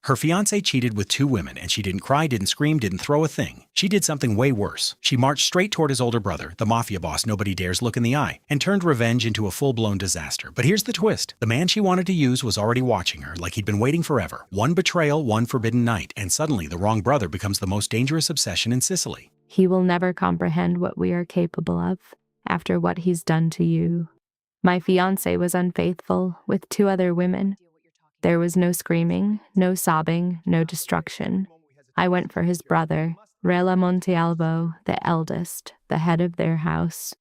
Her fiancé cheated with 2 women, and she didn't cry, didn't scream, didn't throw a thing. She did something way worse. She marched straight toward his older brother, the mafia boss nobody dares look in the eye, and turned revenge into a full-blown disaster. But here's the twist. The man she wanted to use was already watching her, like he'd been waiting forever. One betrayal, one forbidden night, and suddenly the wrong brother becomes the most dangerous obsession in Sicily. He will never comprehend what we are capable of after what he's done to you. My fiancé was unfaithful with 2 other women. There was no screaming, no sobbing, no destruction. I went for his brother, Rela Montealvo, the eldest, the head of their house.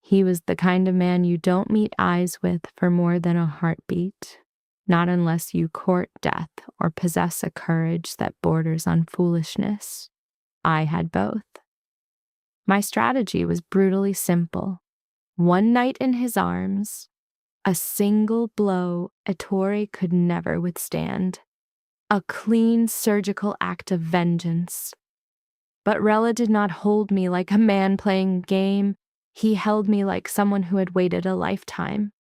He was the kind of man you don't meet eyes with for more than a heartbeat, not unless you court death or possess a courage that borders on foolishness. I had both. My strategy was brutally simple. One night in his arms, a single blow Ettore could never withstand. A clean surgical act of vengeance. But Rella did not hold me like a man playing a game. He held me like someone who had waited a lifetime.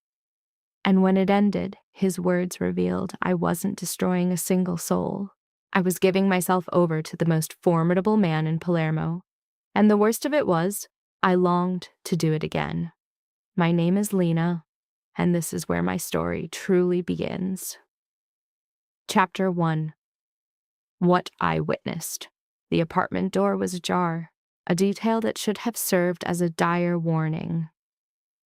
And when it ended, his words revealed I wasn't destroying a single soul. I was giving myself over to the most formidable man in Palermo. And the worst of it was, I longed to do it again. My name is Lena, and this is where my story truly begins. Chapter 1. What I witnessed. The apartment door was ajar, a detail that should have served as a dire warning.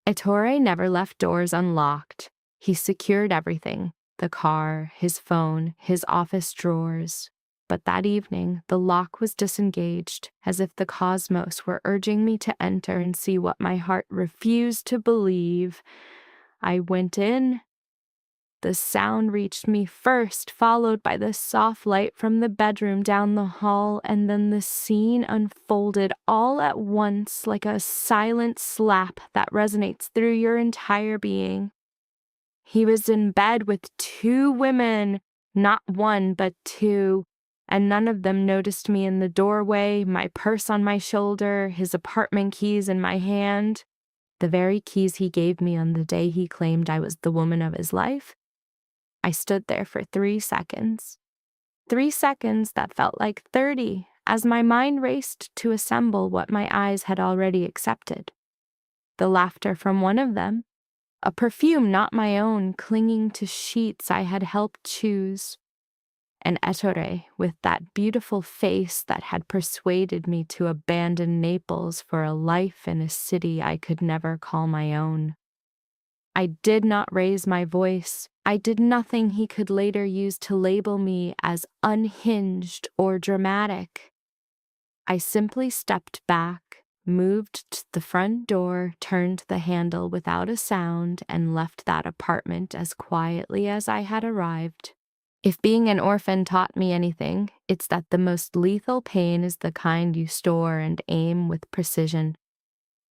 Ettore never left doors unlocked. He secured everything, the car, his phone, his office drawers. But that evening, the lock was disengaged, as if the cosmos were urging me to enter and see what my heart refused to believe. I went in. The sound reached me first, followed by the soft light from the bedroom down the hall, and then the scene unfolded all at once like a silent slap that resonates through your entire being. He was in bed with 2 women, not 1, but 2. And none of them noticed me in the doorway, my purse on my shoulder, his apartment keys in my hand. The very keys he gave me on the day he claimed I was the woman of his life. I stood there for 3 seconds. 3 seconds that felt like 30, as my mind raced to assemble what my eyes had already accepted. The laughter from one of them, a perfume not my own clinging to sheets I had helped choose. And Ettore, with that beautiful face that had persuaded me to abandon Naples for a life in a city I could never call my own. I did not raise my voice. I did nothing he could later use to label me as unhinged or dramatic. I simply stepped back, moved to the front door, turned the handle without a sound, and left that apartment as quietly as I had arrived. If being an orphan taught me anything, it's that the most lethal pain is the kind you store and aim with precision.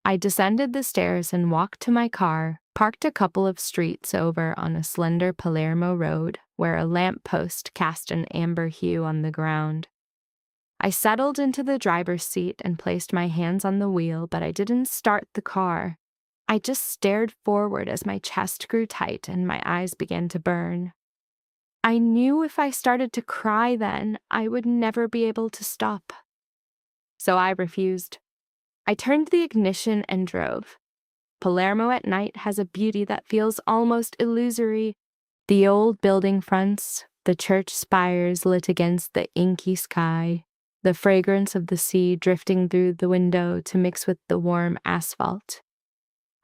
I descended the stairs and walked to my car, parked a couple of streets over on a slender Palermo road where a lamppost cast an amber hue on the ground. I settled into the driver's seat and placed my hands on the wheel, but I didn't start the car. I just stared forward as my chest grew tight and my eyes began to burn. I knew if I started to cry then, I would never be able to stop. So I refused. I turned the ignition and drove. Palermo at night has a beauty that feels almost illusory. The old building fronts, the church spires lit against the inky sky, the fragrance of the sea drifting through the window to mix with the warm asphalt.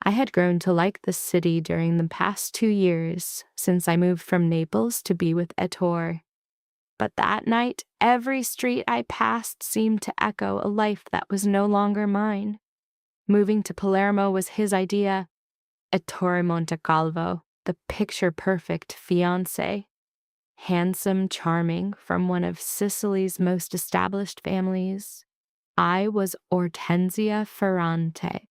I had grown to like the city during the past 2 years, since I moved from Naples to be with Ettore. But that night, every street I passed seemed to echo a life that was no longer mine. Moving to Palermo was his idea. Ettore Montecalvo, the picture-perfect fiancé. Handsome, charming, from one of Sicily's most established families. I was Ortensia Ferrante,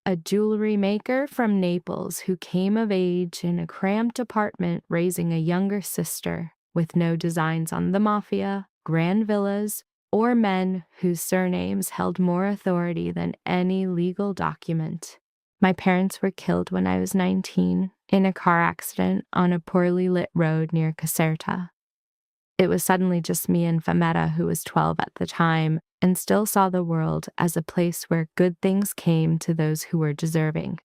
a jewelry maker from Naples who came of age in a cramped apartment raising a younger sister with no designs on the Mafia, grand villas, or men whose surnames held more authority than any legal document. My parents were killed when I was 19 in a car accident on a poorly lit road near Caserta. It was suddenly just me and Fametta, who was 12 at the time, and still saw the world as a place where good things came to those who were deserving.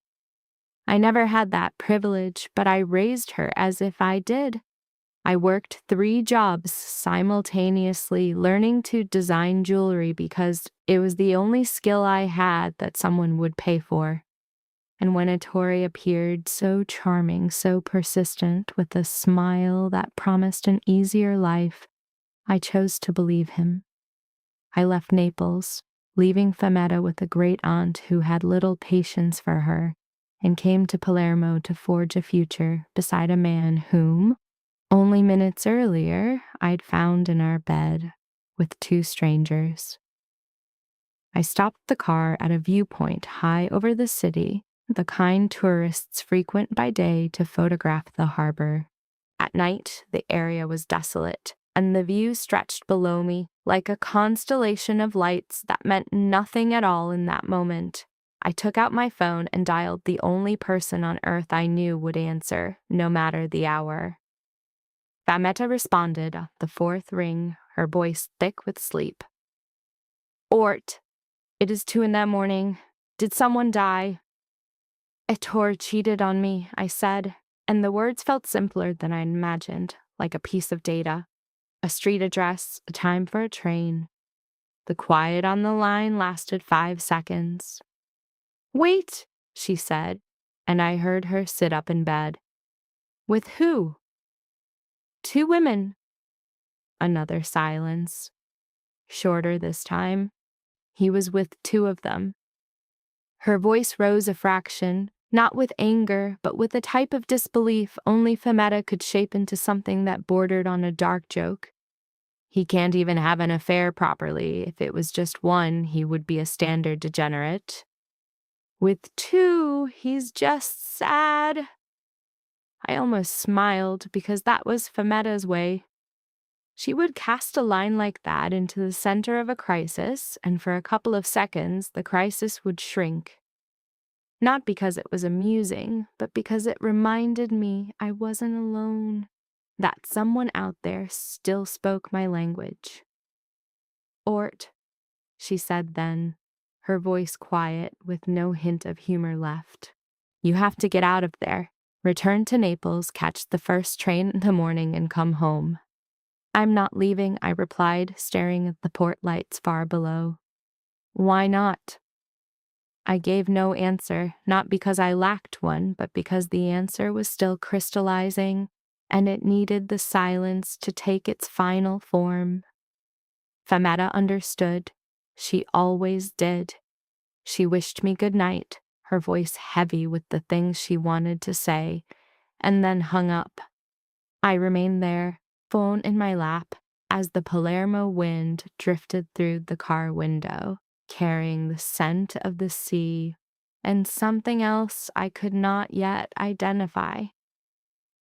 I never had that privilege, but I raised her as if I did. I worked 3 jobs simultaneously, learning to design jewelry because it was the only skill I had that someone would pay for. And when Ettore appeared, so charming, so persistent, with a smile that promised an easier life, I chose to believe him. I left Naples, leaving Fametta with a great aunt who had little patience for her, and came to Palermo to forge a future beside a man whom, only minutes earlier, I'd found in our bed with 2 strangers. I stopped the car at a viewpoint high over the city, the kind tourists frequent by day to photograph the harbor. At night, the area was desolate, and the view stretched below me like a constellation of lights that meant nothing at all in that moment. I took out my phone and dialed the only person on earth I knew would answer, no matter the hour. Fametta responded, the 4th ring, her voice thick with sleep. "Ort, it is 2 in the morning. Did someone die?" "Ettore cheated on me," I said, and the words felt simpler than I'd imagined, like a piece of data. A street address, a time for a train. The quiet on the line lasted 5 seconds. "Wait," she said, and I heard her sit up in bed. "With who?" "2 women." Another silence. Shorter this time. He was with 2 of them. Her voice rose a fraction, not with anger, but with a type of disbelief only Fametta could shape into something that bordered on a dark joke. "He can't even have an affair properly. If it was just 1, he would be a standard degenerate. With 2, he's just sad." I almost smiled because that was Fametta's way. She would cast a line like that into the center of a crisis, and for a couple of seconds, the crisis would shrink. Not because it was amusing, but because it reminded me I wasn't alone, that someone out there still spoke my language. "Ort," she said then, her voice quiet with no hint of humor left. "You have to get out of there. Return to Naples, catch the first train in the morning, and come home." "I'm not leaving," I replied, staring at the port lights far below. "Why not?" I gave no answer, not because I lacked one, but because the answer was still crystallizing, and it needed the silence to take its final form. Fametta understood. She always did. She wished me good night, her voice heavy with the things she wanted to say, and then hung up. I remained there, phone in my lap, as the Palermo wind drifted through the car window, carrying the scent of the sea and something else I could not yet identify.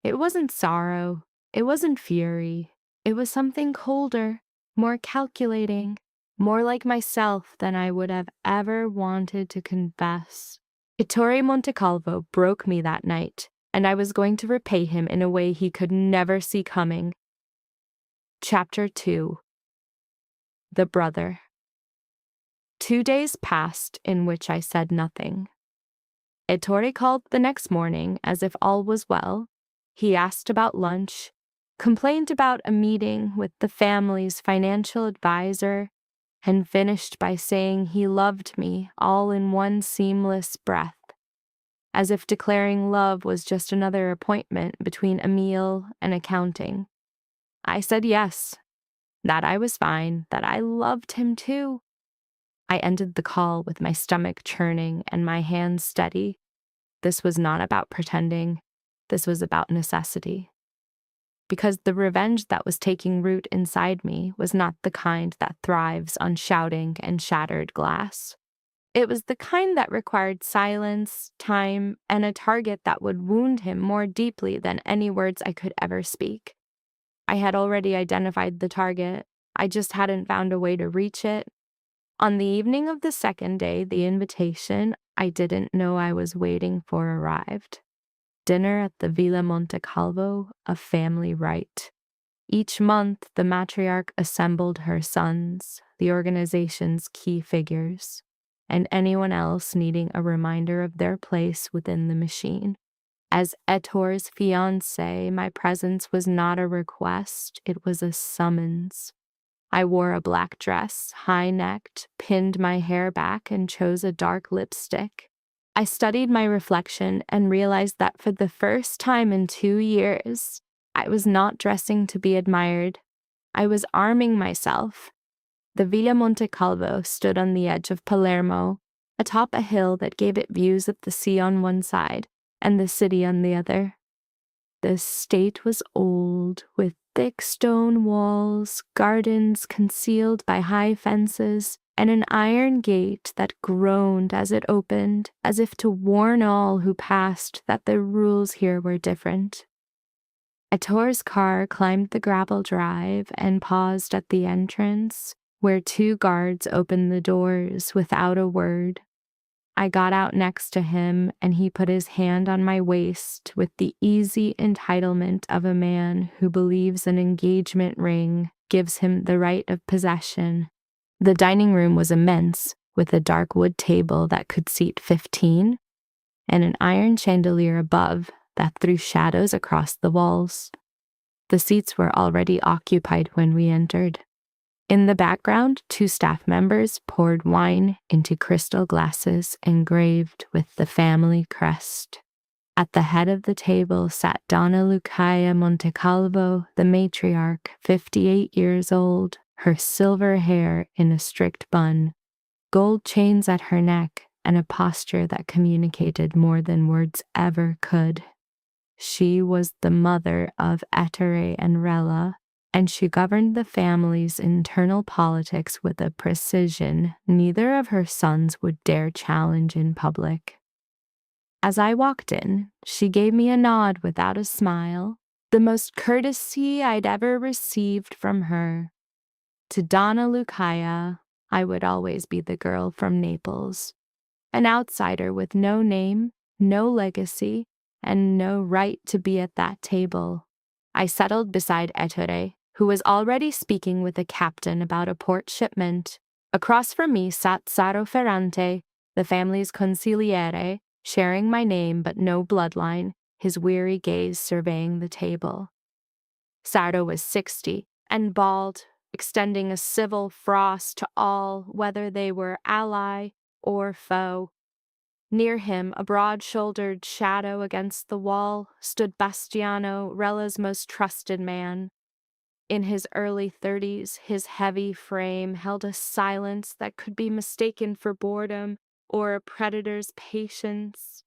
It wasn't sorrow, it wasn't fury, it was something colder, more calculating, more like myself than I would have ever wanted to confess. Ettore Montecalvo broke me that night, and I was going to repay him in a way he could never see coming. Chapter 2. The Brother. 2 days passed in which I said nothing. Ettore called the next morning as if all was well. He asked about lunch, complained about a meeting with the family's financial advisor, and finished by saying he loved me all in one seamless breath, as if declaring love was just another appointment between a meal and accounting. I said yes, that I was fine, that I loved him too. I ended the call with my stomach churning and my hands steady. This was not about pretending. This was about necessity. Because the revenge that was taking root inside me was not the kind that thrives on shouting and shattered glass. It was the kind that required silence, time, and a target that would wound him more deeply than any words I could ever speak. I had already identified the target. I just hadn't found a way to reach it. On the evening of the second day, the invitation I didn't know I was waiting for arrived. Dinner at the Villa Montecalvo, a family rite. Each month, the matriarch assembled her sons, the organization's key figures, and anyone else needing a reminder of their place within the machine. As Ettore fiancé, my presence was not a request, it was a summons. I wore a black dress, high-necked, pinned my hair back, and chose a dark lipstick. I studied my reflection and realized that for the first time in 2 years, I was not dressing to be admired. I was arming myself. The Villa Monte Calvo stood on the edge of Palermo, atop a hill that gave it views of the sea on one side and the city on the other. The estate was old, with thick stone walls, gardens concealed by high fences, and an iron gate that groaned as it opened, as if to warn all who passed that the rules here were different. Ettore's car climbed the gravel drive and paused at the entrance, where 2 guards opened the doors without a word. I got out next to him, and he put his hand on my waist with the easy entitlement of a man who believes an engagement ring gives him the right of possession. The dining room was immense, with a dark wood table that could seat 15, and an iron chandelier above that threw shadows across the walls. The seats were already occupied when we entered. In the background, 2 staff members poured wine into crystal glasses engraved with the family crest. At the head of the table sat Donna Lucaya Montecalvo, the matriarch, 58 years old, her silver hair in a strict bun, gold chains at her neck, and a posture that communicated more than words ever could. She was the mother of Ettore and Rella, and she governed the family's internal politics with a precision neither of her sons would dare challenge in public. As I walked in, she gave me a nod without a smile, the most courtesy I'd ever received from her. To Donna Lucaya, I would always be the girl from Naples, an outsider with no name, no legacy, and no right to be at that table. I settled beside Ettore, who was already speaking with a captain about a port shipment. Across from me sat Saro Ferrante, the family's consigliere, sharing my name but no bloodline, his weary gaze surveying the table. Saro was 60 and bald, extending a civil frost to all, whether they were ally or foe. Near him, a broad-shouldered shadow against the wall, stood Bastiano, Rella's most trusted man. In his early 30s, his heavy frame held a silence that could be mistaken for boredom or a predator's patience.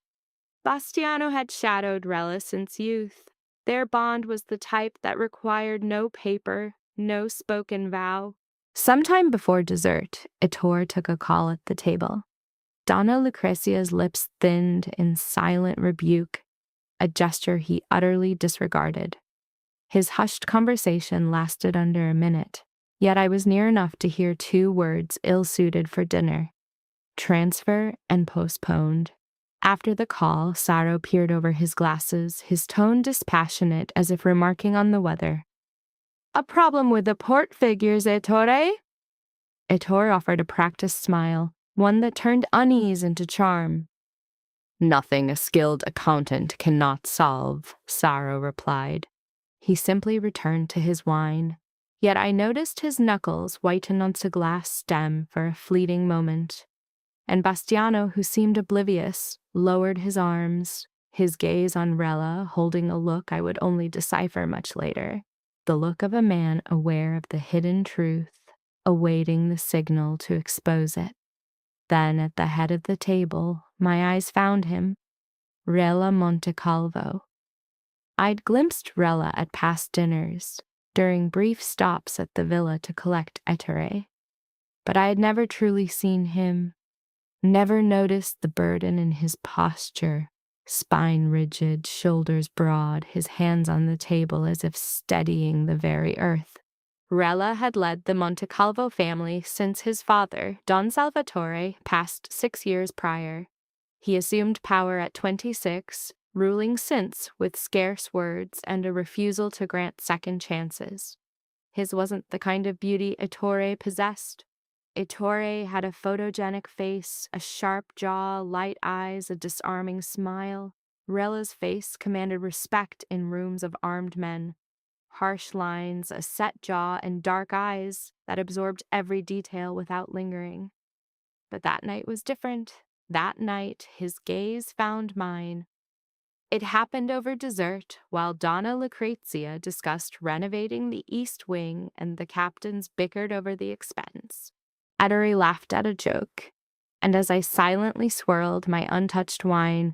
Bastiano had shadowed Rella since youth. Their bond was the type that required no paper, no spoken vow. Sometime before dessert, Ettore took a call at the table. Donna Lucrezia's lips thinned in silent rebuke, a gesture he utterly disregarded. His hushed conversation lasted under a minute, yet I was near enough to hear 2 words ill-suited for dinner: transfer and postponed. After the call, Saro peered over his glasses, his tone dispassionate as if remarking on the weather. "A problem with the port figures, Ettore?" Ettore offered a practiced smile, one that turned unease into charm. "Nothing a skilled accountant cannot solve," Saro replied. He simply returned to his wine, yet I noticed his knuckles whiten onto glass stem for a fleeting moment. And Bastiano, who seemed oblivious, lowered his arms, his gaze on Rella, holding a look I would only decipher much later, the look of a man aware of the hidden truth, awaiting the signal to expose it. Then, at the head of the table, my eyes found him, Rella Montecalvo. I'd glimpsed Rella at past dinners, during brief stops at the villa to collect Ettore, but I had never truly seen him, never noticed the burden in his posture, spine rigid, shoulders broad, his hands on the table as if steadying the very earth. Rella had led the Montecalvo family since his father, Don Salvatore, passed 6 years prior. He assumed power at 26, ruling since with scarce words and a refusal to grant second chances. His wasn't the kind of beauty Ettore possessed. Ettore had a photogenic face, a sharp jaw, light eyes, a disarming smile. Rella's face commanded respect in rooms of armed men. Harsh lines, a set jaw, and dark eyes that absorbed every detail without lingering. But that night was different. That night, his gaze found mine. It happened over dessert while Donna Lucrezia discussed renovating the East Wing and the captains bickered over the expense. Ettore laughed at a joke, and as I silently swirled my untouched wine,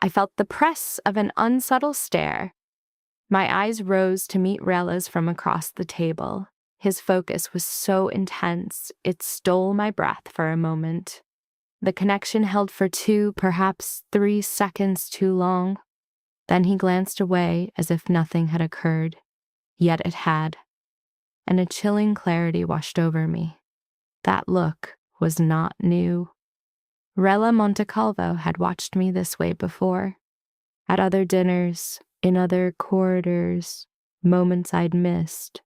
I felt the press of an unsubtle stare. My eyes rose to meet Rella's from across the table. His focus was so intense, it stole my breath for a moment. The connection held for 2, perhaps 3 seconds too long. Then he glanced away as if nothing had occurred. Yet it had. And a chilling clarity washed over me. That look was not new. Rella Montecalvo had watched me this way before. At other dinners, in other corridors, moments I'd missed.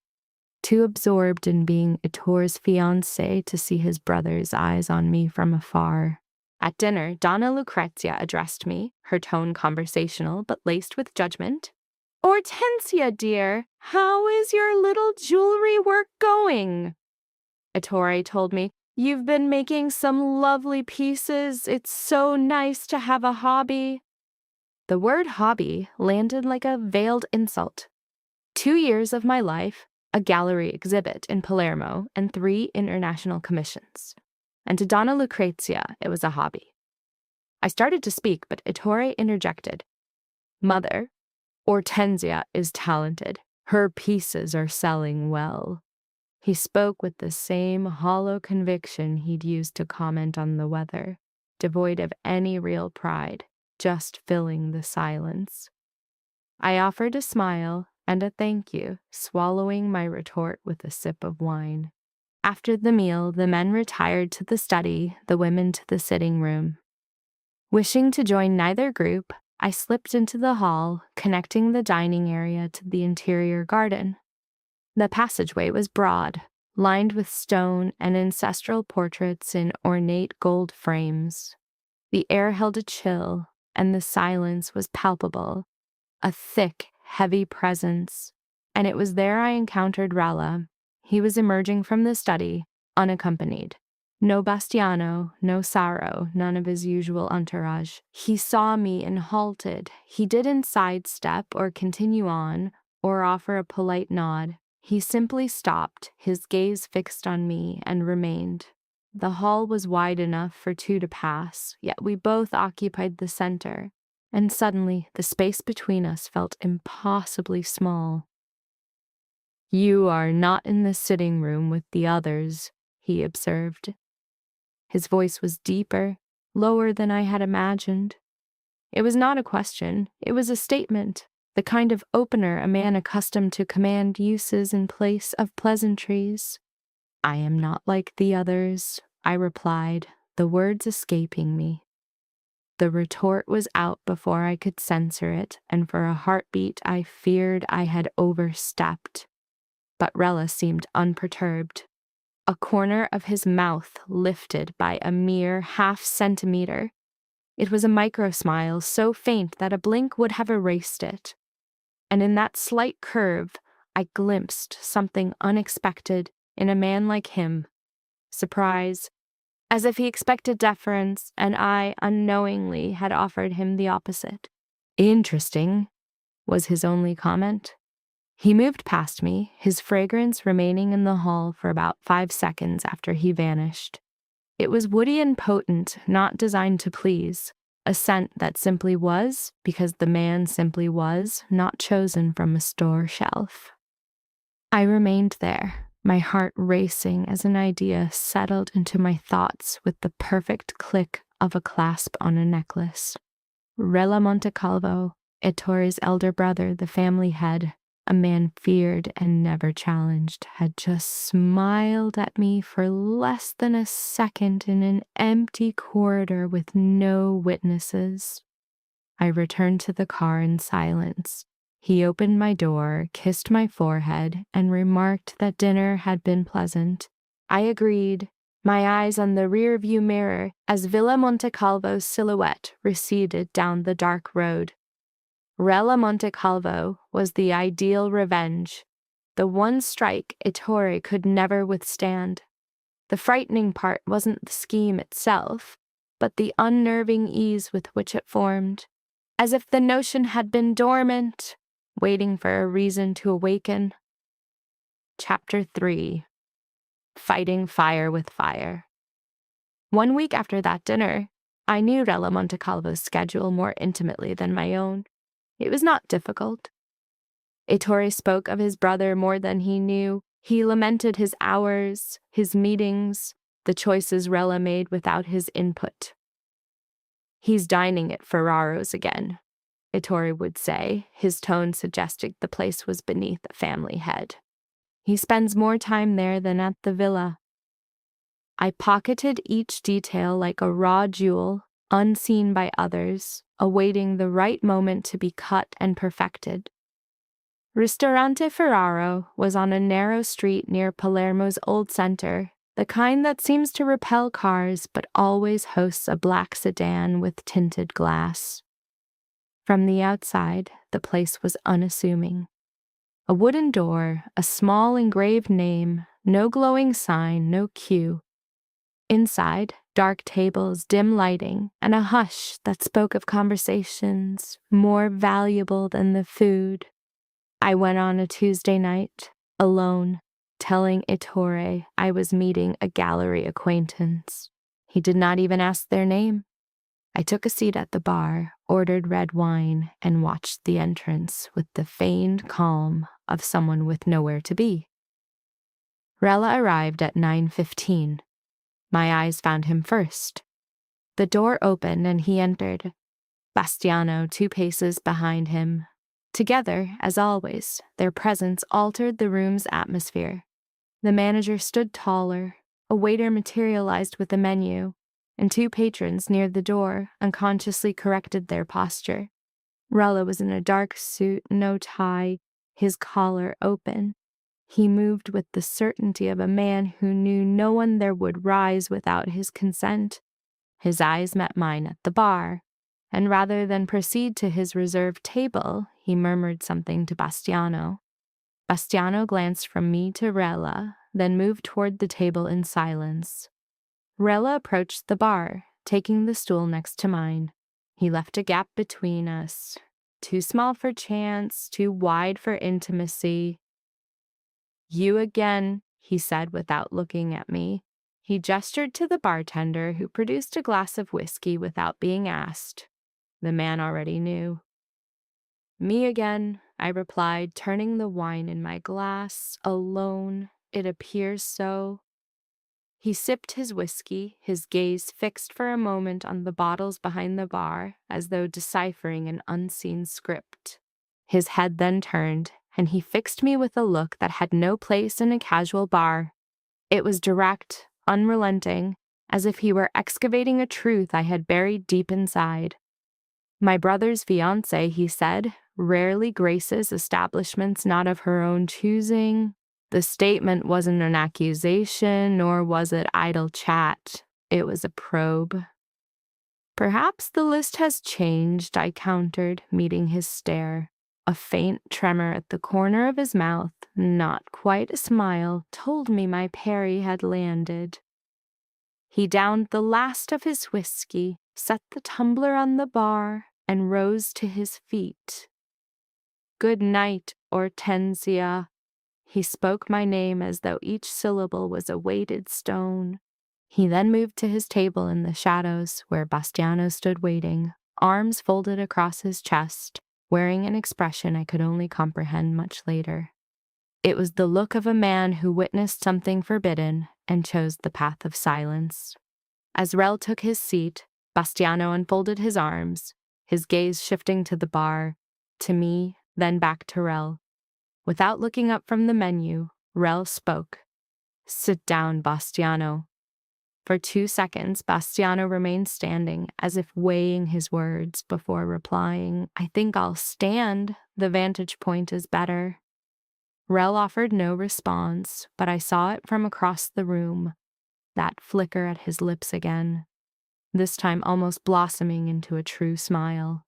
Too absorbed in being Ettore's fiancé to see his brother's eyes on me from afar. At dinner, Donna Lucrezia addressed me, her tone conversational but laced with judgment. "Hortensia, dear, how is your little jewelry work going?" Ettore told me, "You've been making some lovely pieces. It's so nice to have a hobby." The word hobby landed like a veiled insult. 2 years of my life, a gallery exhibit in Palermo, and 3 international commissions. And to Donna Lucrezia, it was a hobby. I started to speak, but Ettore interjected. "Mother, Hortensia is talented. Her pieces are selling well." He spoke with the same hollow conviction he'd used to comment on the weather, devoid of any real pride, just filling the silence. I offered a smile and a thank you, swallowing my retort with a sip of wine. After the meal, the men retired to the study, the women to the sitting room. Wishing to join neither group, I slipped into the hall, connecting the dining area to the interior garden. The passageway was broad, lined with stone and ancestral portraits in ornate gold frames. The air held a chill, and the silence was palpable, a thick, heavy presence, and it was there I encountered Rella. He was emerging from the study, unaccompanied. No Bastiano, no Saro, none of his usual entourage. He saw me and halted. He didn't sidestep or continue on or offer a polite nod. He simply stopped, his gaze fixed on me, and remained. The hall was wide enough for 2 to pass, yet we both occupied the center, and suddenly the space between us felt impossibly small. "You are not in the sitting room with the others," he observed. His voice was deeper, lower than I had imagined. It was not a question, it was a statement, the kind of opener a man accustomed to command uses in place of pleasantries. "I am not like the others," I replied, the words escaping me. The retort was out before I could censor it, and for a heartbeat I feared I had overstepped. But Rella seemed unperturbed. A corner of his mouth lifted by a mere half-centimeter. It was a micro-smile so faint that a blink would have erased it. And in that slight curve, I glimpsed something unexpected in a man like him. Surprise, as if he expected deference, and I, unknowingly, had offered him the opposite. "Interesting," was his only comment. He moved past me, his fragrance remaining in the hall for about 5 seconds after he vanished. It was woody and potent, not designed to please, a scent that simply was, because the man simply was, not chosen from a store shelf. I remained there, my heart racing as an idea settled into my thoughts with the perfect click of a clasp on a necklace. Rella Montecalvo, Ettore's elder brother, the family head, a man feared and never challenged, had just smiled at me for less than a second in an empty corridor with no witnesses. I returned to the car in silence. He opened my door, kissed my forehead, and remarked that dinner had been pleasant. I agreed, my eyes on the rear-view mirror as Villa Montecalvo's silhouette receded down the dark road. Rella Montecalvo was the ideal revenge, the one strike Ettore could never withstand. The frightening part wasn't the scheme itself, but the unnerving ease with which it formed, as if the notion had been dormant, waiting for a reason to awaken. Chapter 3. Fighting Fire with Fire. 1 week after that dinner, I knew Rella Montecalvo's schedule more intimately than my own. It was not difficult. Ettore spoke of his brother more than he knew. He lamented his hours, his meetings, the choices Rella made without his input. "He's dining at Ferraro's again," Ettore would say, his tone suggesting the place was beneath a family head. "He spends more time there than at the villa." I pocketed each detail like a raw jewel, unseen by others, awaiting the right moment to be cut and perfected. Ristorante Ferraro was on a narrow street near Palermo's old center, the kind that seems to repel cars but always hosts a black sedan with tinted glass. From the outside, the place was unassuming. A wooden door, a small engraved name, no glowing sign, no queue. Inside, dark tables, dim lighting, and a hush that spoke of conversations more valuable than the food. I went on a Tuesday night, alone, telling Ettore I was meeting a gallery acquaintance. He did not even ask their name. I took a seat at the bar, ordered red wine, and watched the entrance with the feigned calm of someone with nowhere to be. Rella arrived at 9:15. My eyes found him first. The door opened and he entered, Bastiano 2 paces behind him. Together, as always, their presence altered the room's atmosphere. The manager stood taller, a waiter materialized with a menu, and 2 patrons near the door unconsciously corrected their posture. Rella was in a dark suit, no tie, his collar open. He moved with the certainty of a man who knew no one there would rise without his consent. His eyes met mine at the bar, and rather than proceed to his reserved table, he murmured something to Bastiano. Bastiano glanced from me to Rella, then moved toward the table in silence. Rella approached the bar, taking the stool next to mine. He left a gap between us, too small for chance, too wide for intimacy. "You again," he said without looking at me. He gestured to the bartender, who produced a glass of whiskey without being asked. The man already knew. "Me again," I replied, turning the wine in my glass. "Alone. It appears so." He sipped his whiskey, his gaze fixed for a moment on the bottles behind the bar, as though deciphering an unseen script. His head then turned, and he fixed me with a look that had no place in a casual bar. It was direct, unrelenting, as if he were excavating a truth I had buried deep inside. "My brother's fiancé," he said, "rarely graces establishments not of her own choosing." The statement wasn't an accusation, nor was it idle chat. It was a probe. "Perhaps the list has changed," I countered, meeting his stare. A faint tremor at the corner of his mouth, not quite a smile, told me my parry had landed. He downed the last of his whiskey, set the tumbler on the bar, and rose to his feet. "Good night, Hortensia." He spoke my name as though each syllable was a weighted stone. He then moved to his table in the shadows, where Bastiano stood waiting, arms folded across his chest, wearing an expression I could only comprehend much later. It was the look of a man who witnessed something forbidden and chose the path of silence. As Rel took his seat, Bastiano unfolded his arms, his gaze shifting to the bar, to me, then back to Rel. Without looking up from the menu, Rel spoke. "Sit down, Bastiano." For 2 seconds, Bastiano remained standing, as if weighing his words before replying. I think I'll stand. The vantage point is better. Rel offered no response, but I saw it from across the room, that flicker at his lips again, this time almost blossoming into a true smile.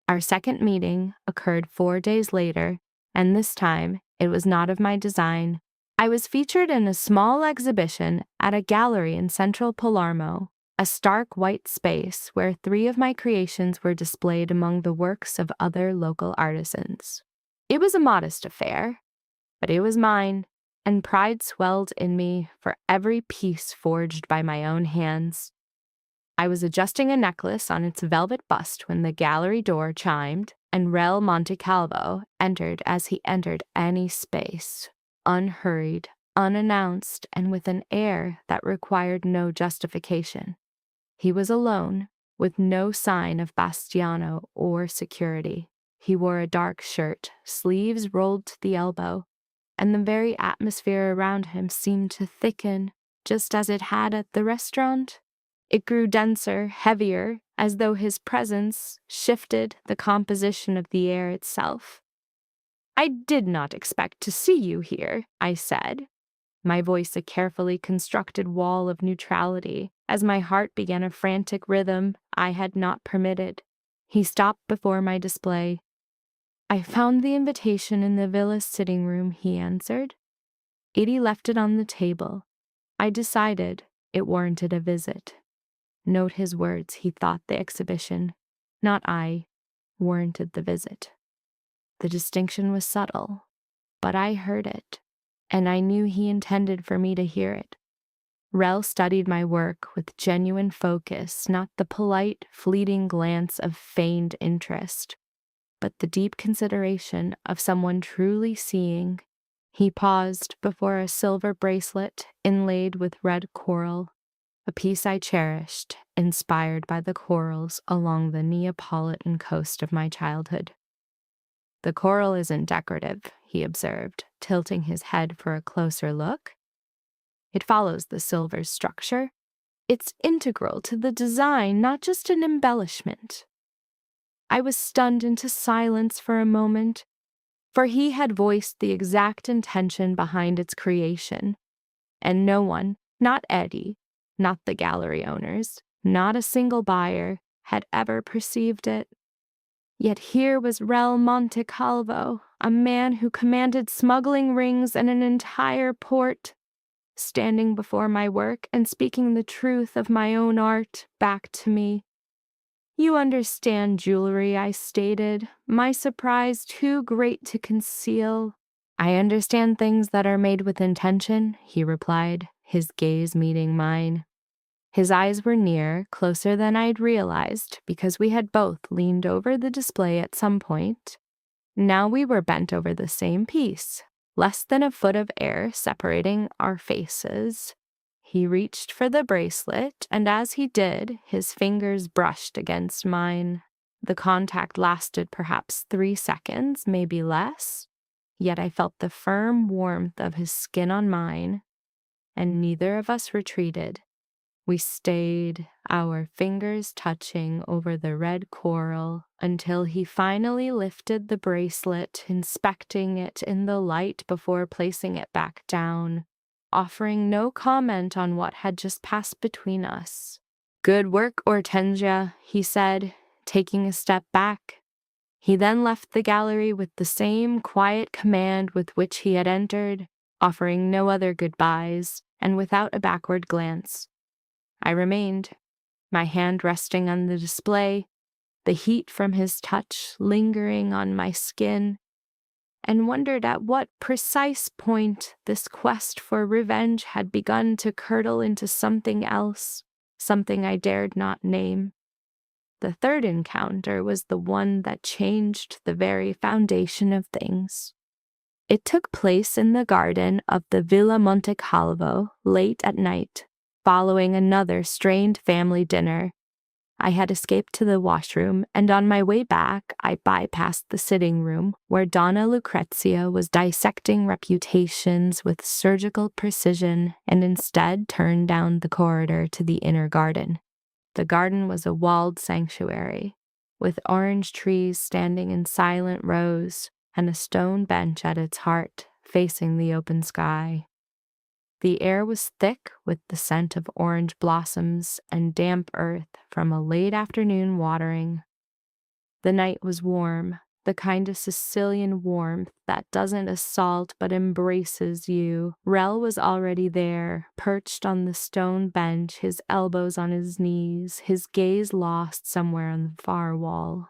Our second meeting occurred 4 days later, and this time it was not of my design. I was featured in a small exhibition at a gallery in central Palermo, a stark white space where 3 of my creations were displayed among the works of other local artisans. It was a modest affair, but it was mine, and pride swelled in me for every piece forged by my own hands. I was adjusting a necklace on its velvet bust when the gallery door chimed, and Rel Montecalvo entered as he entered any space, unhurried, unannounced, and with an air that required no justification. He was alone, with no sign of Bastiano or security. He wore a dark shirt, sleeves rolled to the elbow, and the very atmosphere around him seemed to thicken, just as it had at the restaurant. It grew denser, heavier, as though his presence shifted the composition of the air itself. "I did not expect to see you here," I said, my voice a carefully constructed wall of neutrality, as my heart began a frantic rhythm I had not permitted. He stopped before my display. "I found the invitation in the villa's sitting room," he answered. Edie left it on the table. I decided it warranted a visit. Note his words, he thought the exhibition, not I, warranted the visit. The distinction was subtle, but I heard it, and I knew he intended for me to hear it. Rel studied my work with genuine focus, not the polite, fleeting glance of feigned interest, but the deep consideration of someone truly seeing. He paused before a silver bracelet inlaid with red coral, a piece I cherished, inspired by the corals along the Neapolitan coast of my childhood. "The coral isn't decorative," he observed, tilting his head for a closer look. "It follows the silver's structure. It's integral to the design, not just an embellishment." I was stunned into silence for a moment, for he had voiced the exact intention behind its creation, and no one, not Eddie, not the gallery owners, not a single buyer, had ever perceived it. Yet here was Rel Montecalvo, a man who commanded smuggling rings and an entire port, standing before my work and speaking the truth of my own art back to me. "You understand jewelry," I stated, my surprise too great to conceal. "I understand things that are made with intention," he replied, his gaze meeting mine. His eyes were near, closer than I'd realized, because we had both leaned over the display at some point. Now we were bent over the same piece, less than a foot of air separating our faces. He reached for the bracelet, and as he did, his fingers brushed against mine. The contact lasted perhaps 3 seconds, maybe less, yet I felt the firm warmth of his skin on mine, and neither of us retreated. We stayed, our fingers touching over the red coral, until he finally lifted the bracelet, inspecting it in the light before placing it back down, offering no comment on what had just passed between us. "Good work, Hortensia," he said, taking a step back. He then left the gallery with the same quiet command with which he had entered, offering no other goodbyes, and without a backward glance. I remained, my hand resting on the display, the heat from his touch lingering on my skin, and wondered at what precise point this quest for revenge had begun to curdle into something else, something I dared not name. The third encounter was the one that changed the very foundation of things. It took place in the garden of the Villa Montecalvo late at night, following another strained family dinner. I had escaped to the washroom, and on my way back, I bypassed the sitting room where Donna Lucrezia was dissecting reputations with surgical precision and instead turned down the corridor to the inner garden. The garden was a walled sanctuary, with orange trees standing in silent rows and a stone bench at its heart, facing the open sky. The air was thick with the scent of orange blossoms and damp earth from a late afternoon watering. The night was warm, the kind of Sicilian warmth that doesn't assault but embraces you. Rel was already there, perched on the stone bench, his elbows on his knees, his gaze lost somewhere on the far wall.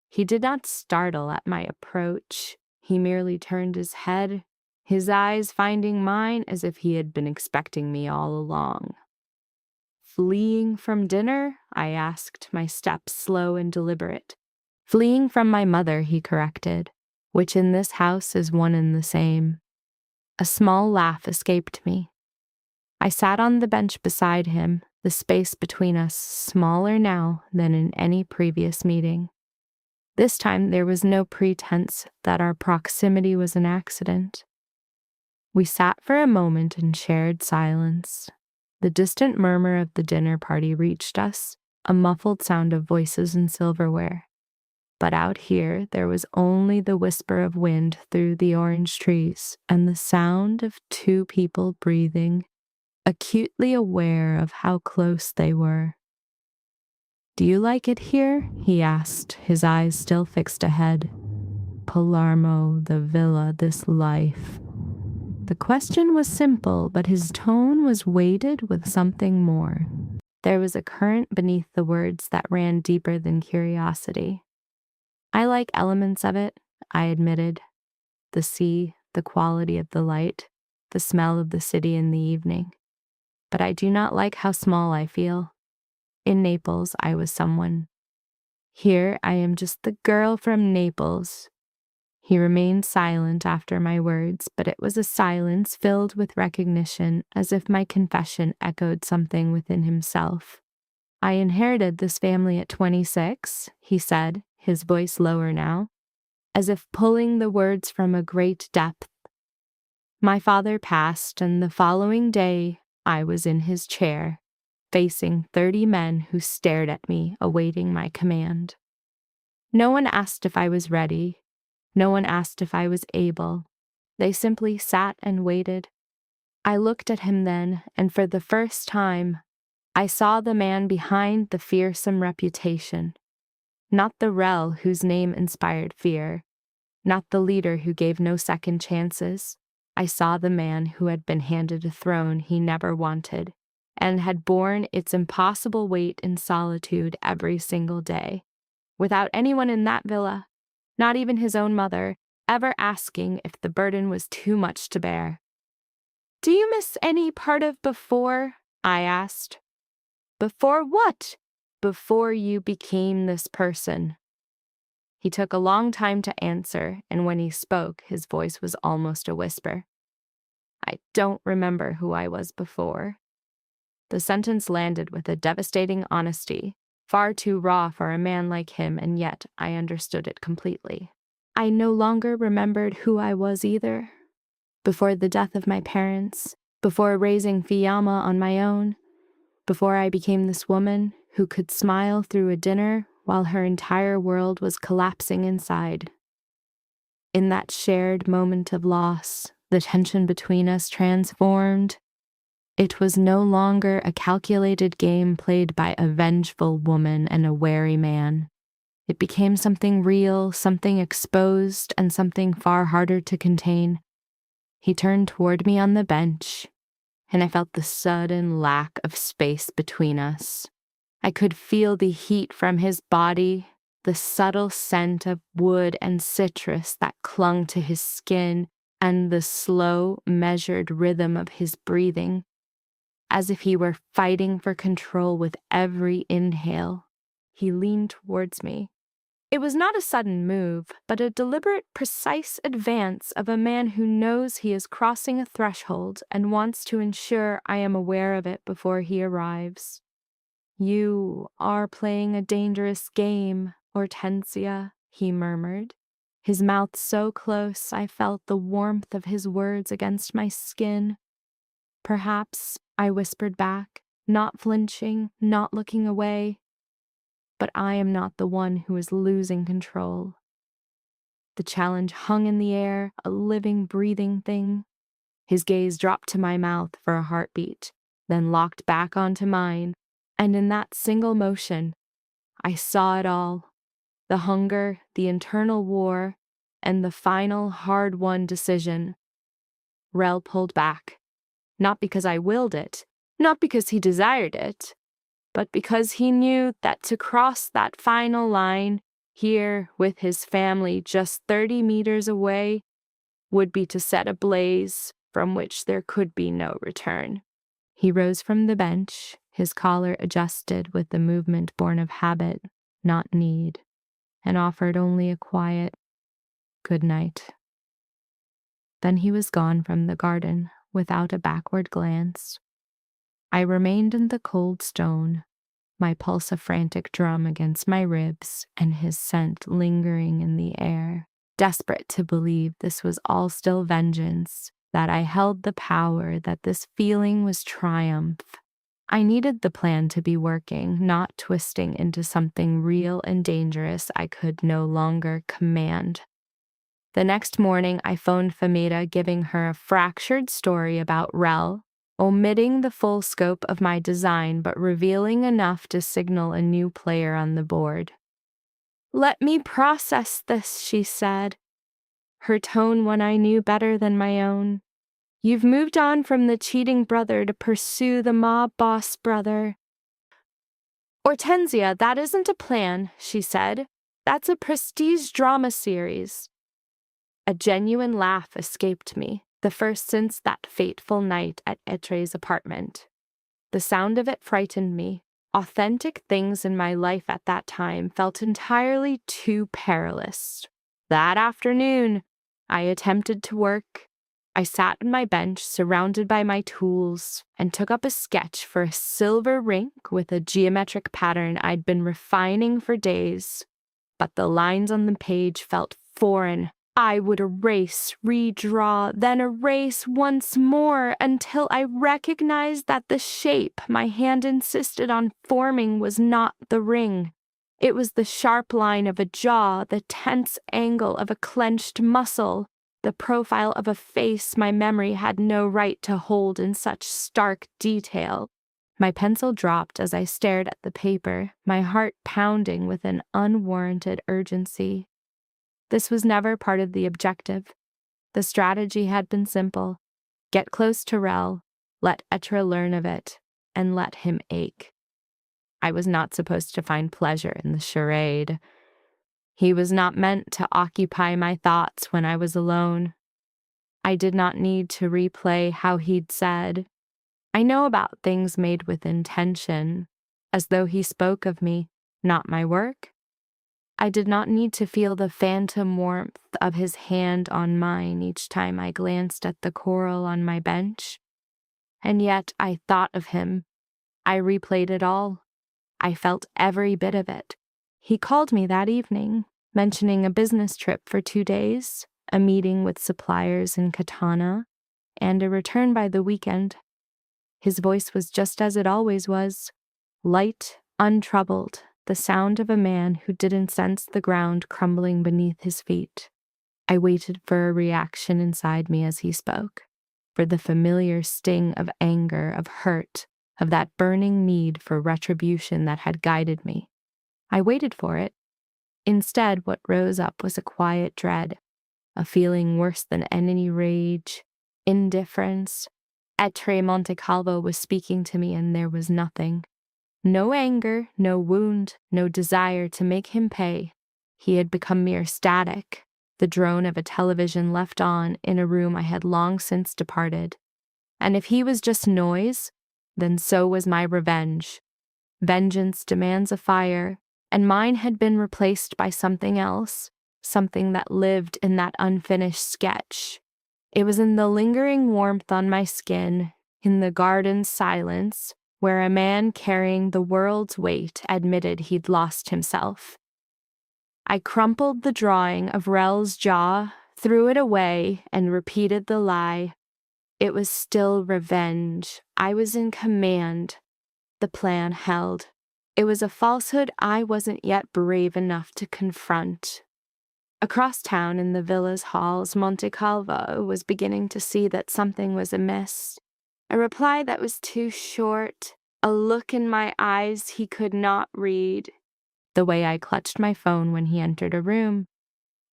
He did not startle at my approach. He merely turned his head, his eyes finding mine as if he had been expecting me all along. "Fleeing from dinner?" I asked, my steps slow and deliberate. "Fleeing from my mother," he corrected, "which in this house is one and the same." A small laugh escaped me. I sat on the bench beside him, the space between us smaller now than in any previous meeting. This time there was no pretense that our proximity was an accident. We sat for a moment in shared silence. The distant murmur of the dinner party reached us, a muffled sound of voices and silverware. But out here, there was only the whisper of wind through the orange trees and the sound of two people breathing, acutely aware of how close they were. "Do you like it here?" he asked, his eyes still fixed ahead. "Palermo, the villa, this life." The question was simple, but his tone was weighted with something more. There was a current beneath the words that ran deeper than curiosity. "I like elements of it," I admitted. The sea, the quality of the light, the smell of the city in the evening. But I do not like how small I feel. In Naples, I was someone. Here, I am just the girl from Naples. He remained silent after my words, but it was a silence filled with recognition, as if my confession echoed something within himself. "I inherited this family at 26, he said, his voice lower now, as if pulling the words from a great depth. My father passed, and the following day I was in his chair, facing 30 men who stared at me, awaiting my command. No one asked if I was ready. No one asked if I was able. They simply sat and waited. I looked at him then, and for the first time, I saw the man behind the fearsome reputation. Not the Rel whose name inspired fear, not the leader who gave no second chances. I saw the man who had been handed a throne he never wanted, and had borne its impossible weight in solitude every single day, without anyone in that villa, not even his own mother, ever asking if the burden was too much to bear. "Do you miss any part of before?" I asked. "Before what?" "Before you became this person." He took a long time to answer, and when he spoke, his voice was almost a whisper. "I don't remember who I was before." The sentence landed with a devastating honesty, far too raw for a man like him, and yet I understood it completely. I no longer remembered who I was either. Before the death of my parents, before raising Fiamma on my own, before I became this woman who could smile through a dinner while her entire world was collapsing inside. In that shared moment of loss, the tension between us transformed. It was no longer a calculated game played by a vengeful woman and a wary man. It became something real, something exposed, and something far harder to contain. He turned toward me on the bench, and I felt the sudden lack of space between us. I could feel the heat from his body, the subtle scent of wood and citrus that clung to his skin, and the slow, measured rhythm of his breathing, as if he were fighting for control with every inhale. He leaned towards me. It was not a sudden move, but a deliberate, precise advance of a man who knows he is crossing a threshold and wants to ensure I am aware of it before he arrives. "You are playing a dangerous game, Hortensia," he murmured, his mouth so close I felt the warmth of his words against my skin. "Perhaps," I whispered back, not flinching, not looking away. "But I am not the one who is losing control." The challenge hung in the air, a living, breathing thing. His gaze dropped to my mouth for a heartbeat, then locked back onto mine, and in that single motion, I saw it all: the hunger, the internal war, and the final hard-won decision. Rel pulled back, not because I willed it, not because he desired it, but because he knew that to cross that final line, here with his family just 30 meters away, would be to set a blaze from which there could be no return. He rose from the bench, his collar adjusted with the movement born of habit, not need, and offered only a quiet good night. Then he was gone from the garden without a backward glance. I remained in the cold stone, my pulse a frantic drum against my ribs and his scent lingering in the air, desperate to believe this was all still vengeance, that I held the power, that this feeling was triumph. I needed the plan to be working, not twisting into something real and dangerous I could no longer command. The next morning, I phoned Famita, giving her a fractured story about Rel, omitting the full scope of my design but revealing enough to signal a new player on the board. "Let me process this," she said, her tone one I knew better than my own. "You've moved on from the cheating brother to pursue the mob boss brother." "Hortensia, that isn't a plan," she said. "That's a prestige drama series." A genuine laugh escaped me, the first since that fateful night at Etre's apartment. The sound of it frightened me. Authentic things in my life at that time felt entirely too perilous. That afternoon, I attempted to work. I sat on my bench, surrounded by my tools, and took up a sketch for a silver rink with a geometric pattern I'd been refining for days. But the lines on the page felt foreign. I would erase, redraw, then erase once more until I recognized that the shape my hand insisted on forming was not the ring. It was the sharp line of a jaw, the tense angle of a clenched muscle, the profile of a face my memory had no right to hold in such stark detail. My pencil dropped as I stared at the paper, my heart pounding with an unwarranted urgency. This was never part of the objective. The strategy had been simple: get close to Rel, let Etra learn of it, and let him ache. I was not supposed to find pleasure in the charade. He was not meant to occupy my thoughts when I was alone. I did not need to replay how he'd said, "I know about things made with intention," as though he spoke of me, not my work. I did not need to feel the phantom warmth of his hand on mine each time I glanced at the coral on my bench. And yet I thought of him. I replayed it all. I felt every bit of it. He called me that evening, mentioning a business trip for 2 days, a meeting with suppliers in Katana, and a return by the weekend. His voice was just as it always was, light, untroubled, the sound of a man who didn't sense the ground crumbling beneath his feet. I waited for a reaction inside me as he spoke, for the familiar sting of anger, of hurt, of that burning need for retribution that had guided me. I waited for it. Instead, what rose up was a quiet dread, a feeling worse than any rage, indifference. Etre Montecalvo was speaking to me, and there was nothing. No anger, no wound, no desire to make him pay. He had become mere static, the drone of a television left on in a room I had long since departed. And if he was just noise, then so was my revenge. Vengeance demands a fire, and mine had been replaced by something else, something that lived in that unfinished sketch. It was in the lingering warmth on my skin, in the garden's silence, where a man carrying the world's weight admitted he'd lost himself. I crumpled the drawing of Rel's jaw, threw it away, and repeated the lie. It was still revenge. I was in command. The plan held. It was a falsehood I wasn't yet brave enough to confront. Across town in the villa's halls, Monte Calvo was beginning to see that something was amiss. A reply that was too short, a look in my eyes he could not read. The way I clutched my phone when he entered a room.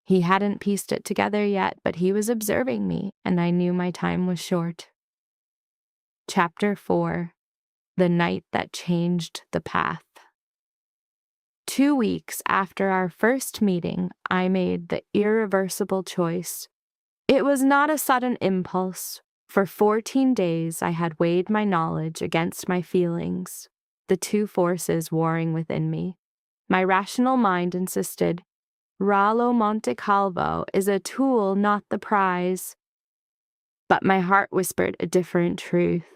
He hadn't pieced it together yet, but he was observing me, and I knew my time was short. Chapter 4: The Night That Changed the Path. 2 weeks after our first meeting, I made the irreversible choice. It was not a sudden impulse. For 14 days, I had weighed my knowledge against my feelings, the two forces warring within me. My rational mind insisted, Rallo Monte Calvo is a tool, not the prize. But my heart whispered a different truth.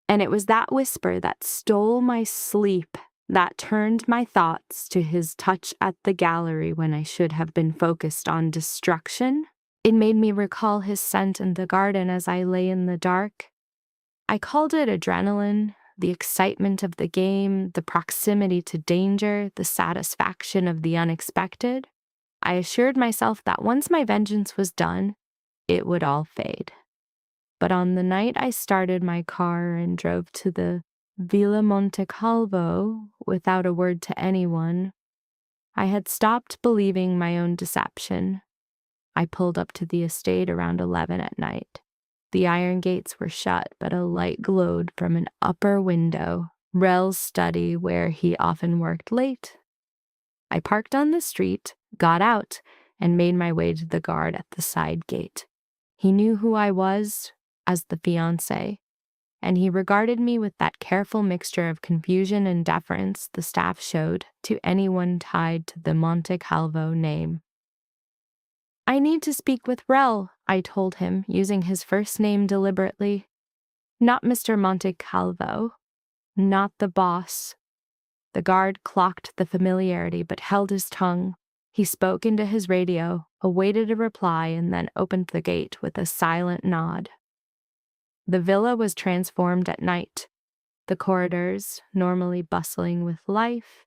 And it was that whisper that stole my sleep, that turned my thoughts to his touch at the gallery when I should have been focused on destruction. It made me recall his scent in the garden as I lay in the dark. I called it adrenaline, the excitement of the game, the proximity to danger, the satisfaction of the unexpected. I assured myself that once my vengeance was done, it would all fade. But on the night I started my car and drove to the Villa Monte Calvo without a word to anyone, I had stopped believing my own deception. I pulled up to the estate around 11 at night. The iron gates were shut, but a light glowed from an upper window, Rel's study where he often worked late. I parked on the street, got out, and made my way to the guard at the side gate. He knew who I was as the fiancé, and he regarded me with that careful mixture of confusion and deference the staff showed to anyone tied to the Monte Calvo name. I need to speak with Rel, I told him, using his first name deliberately. Not Mr. Monte Calvo, not the boss. The guard clocked the familiarity but held his tongue. He spoke into his radio, awaited a reply, and then opened the gate with a silent nod. The villa was transformed at night. The corridors, normally bustling with life,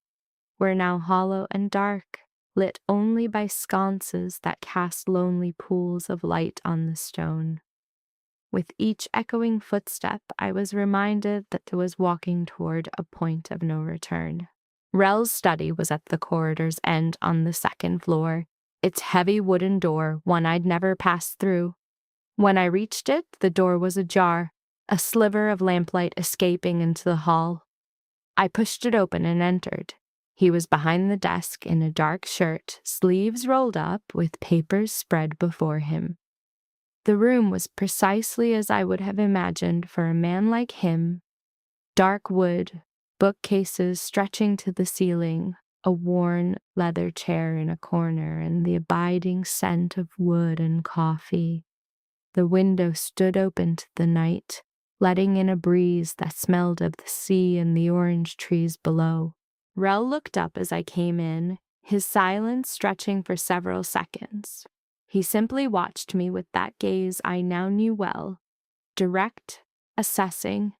were now hollow and dark, lit only by sconces that cast lonely pools of light on the stone. With each echoing footstep, I was reminded that I was walking toward a point of no return. Rel's study was at the corridor's end on the second floor, its heavy wooden door, one I'd never passed through. When I reached it, the door was ajar, a sliver of lamplight escaping into the hall. I pushed it open and entered. He was behind the desk in a dark shirt, sleeves rolled up, with papers spread before him. The room was precisely as I would have imagined for a man like him. Dark wood, bookcases stretching to the ceiling, a worn leather chair in a corner, and the abiding scent of wood and coffee. The window stood open to the night, letting in a breeze that smelled of the sea and the orange trees below. Rel looked up as I came in, his silence stretching for several seconds. He simply watched me with that gaze I now knew well, direct, assessing,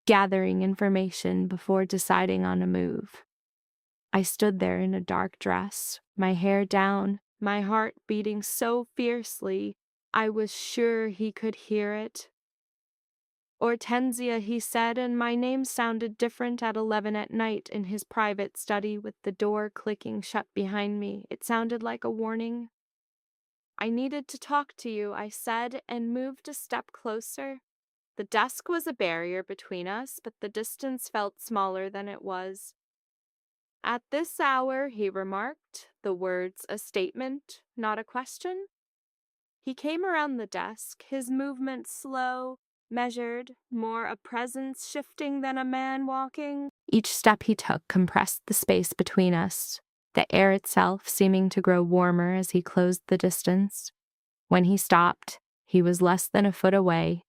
gathering information before deciding on a move. I stood there in a dark dress, my hair down, my heart beating so fiercely I was sure he could hear it. Hortensia, he said, and my name sounded different at 11 at night in his private study with the door clicking shut behind me. It sounded like a warning. I needed to talk to you, I said, and moved a step closer. The desk was a barrier between us, but the distance felt smaller than it was. At this hour, he remarked, the words a statement, not a question. He came around the desk, his movement slow, measured, more a presence shifting than a man walking. Each step he took compressed the space between us, the air itself seeming to grow warmer as he closed the distance. When he stopped, he was less than a foot away,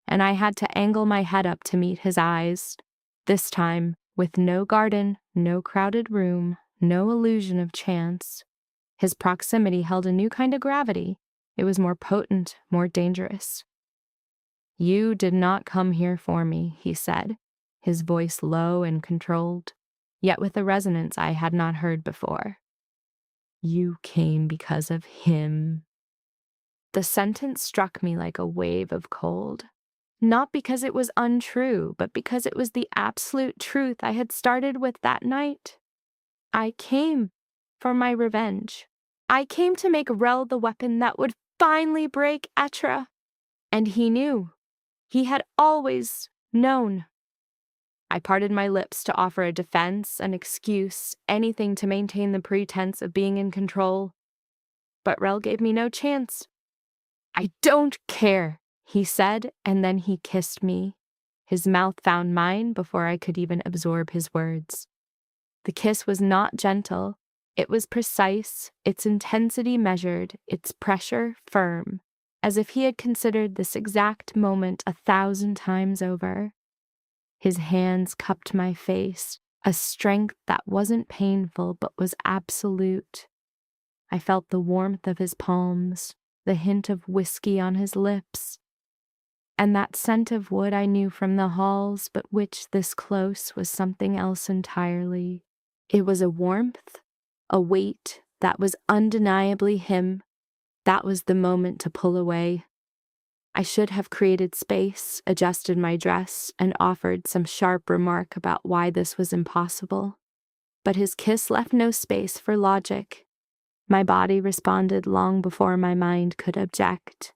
and I had to angle my head up to meet his eyes. This time, with no garden, no crowded room, no illusion of chance. His proximity held a new kind of gravity. It was more potent, more dangerous. "You did not come here for me," he said, his voice low and controlled, yet with a resonance I had not heard before. "You came because of him." The sentence struck me like a wave of cold. Not because it was untrue, but because it was the absolute truth I had started with that night. I came for my revenge. I came to make Rel the weapon that would finally break Etra. And he knew. He had always known. I parted my lips to offer a defense, an excuse, anything to maintain the pretense of being in control. But Rel gave me no chance. "I don't care," he said, and then he kissed me. His mouth found mine before I could even absorb his words. The kiss was not gentle. It was precise, its intensity measured, its pressure firm, as if he had considered this exact moment 1,000 times over. His hands cupped my face, a strength that wasn't painful but was absolute. I felt the warmth of his palms, the hint of whiskey on his lips, and that scent of wood I knew from the halls, but which this close was something else entirely. It was a warmth, a weight that was undeniably him. That was the moment to pull away. I should have created space, adjusted my dress, and offered some sharp remark about why this was impossible. But his kiss left no space for logic. My body responded long before my mind could object.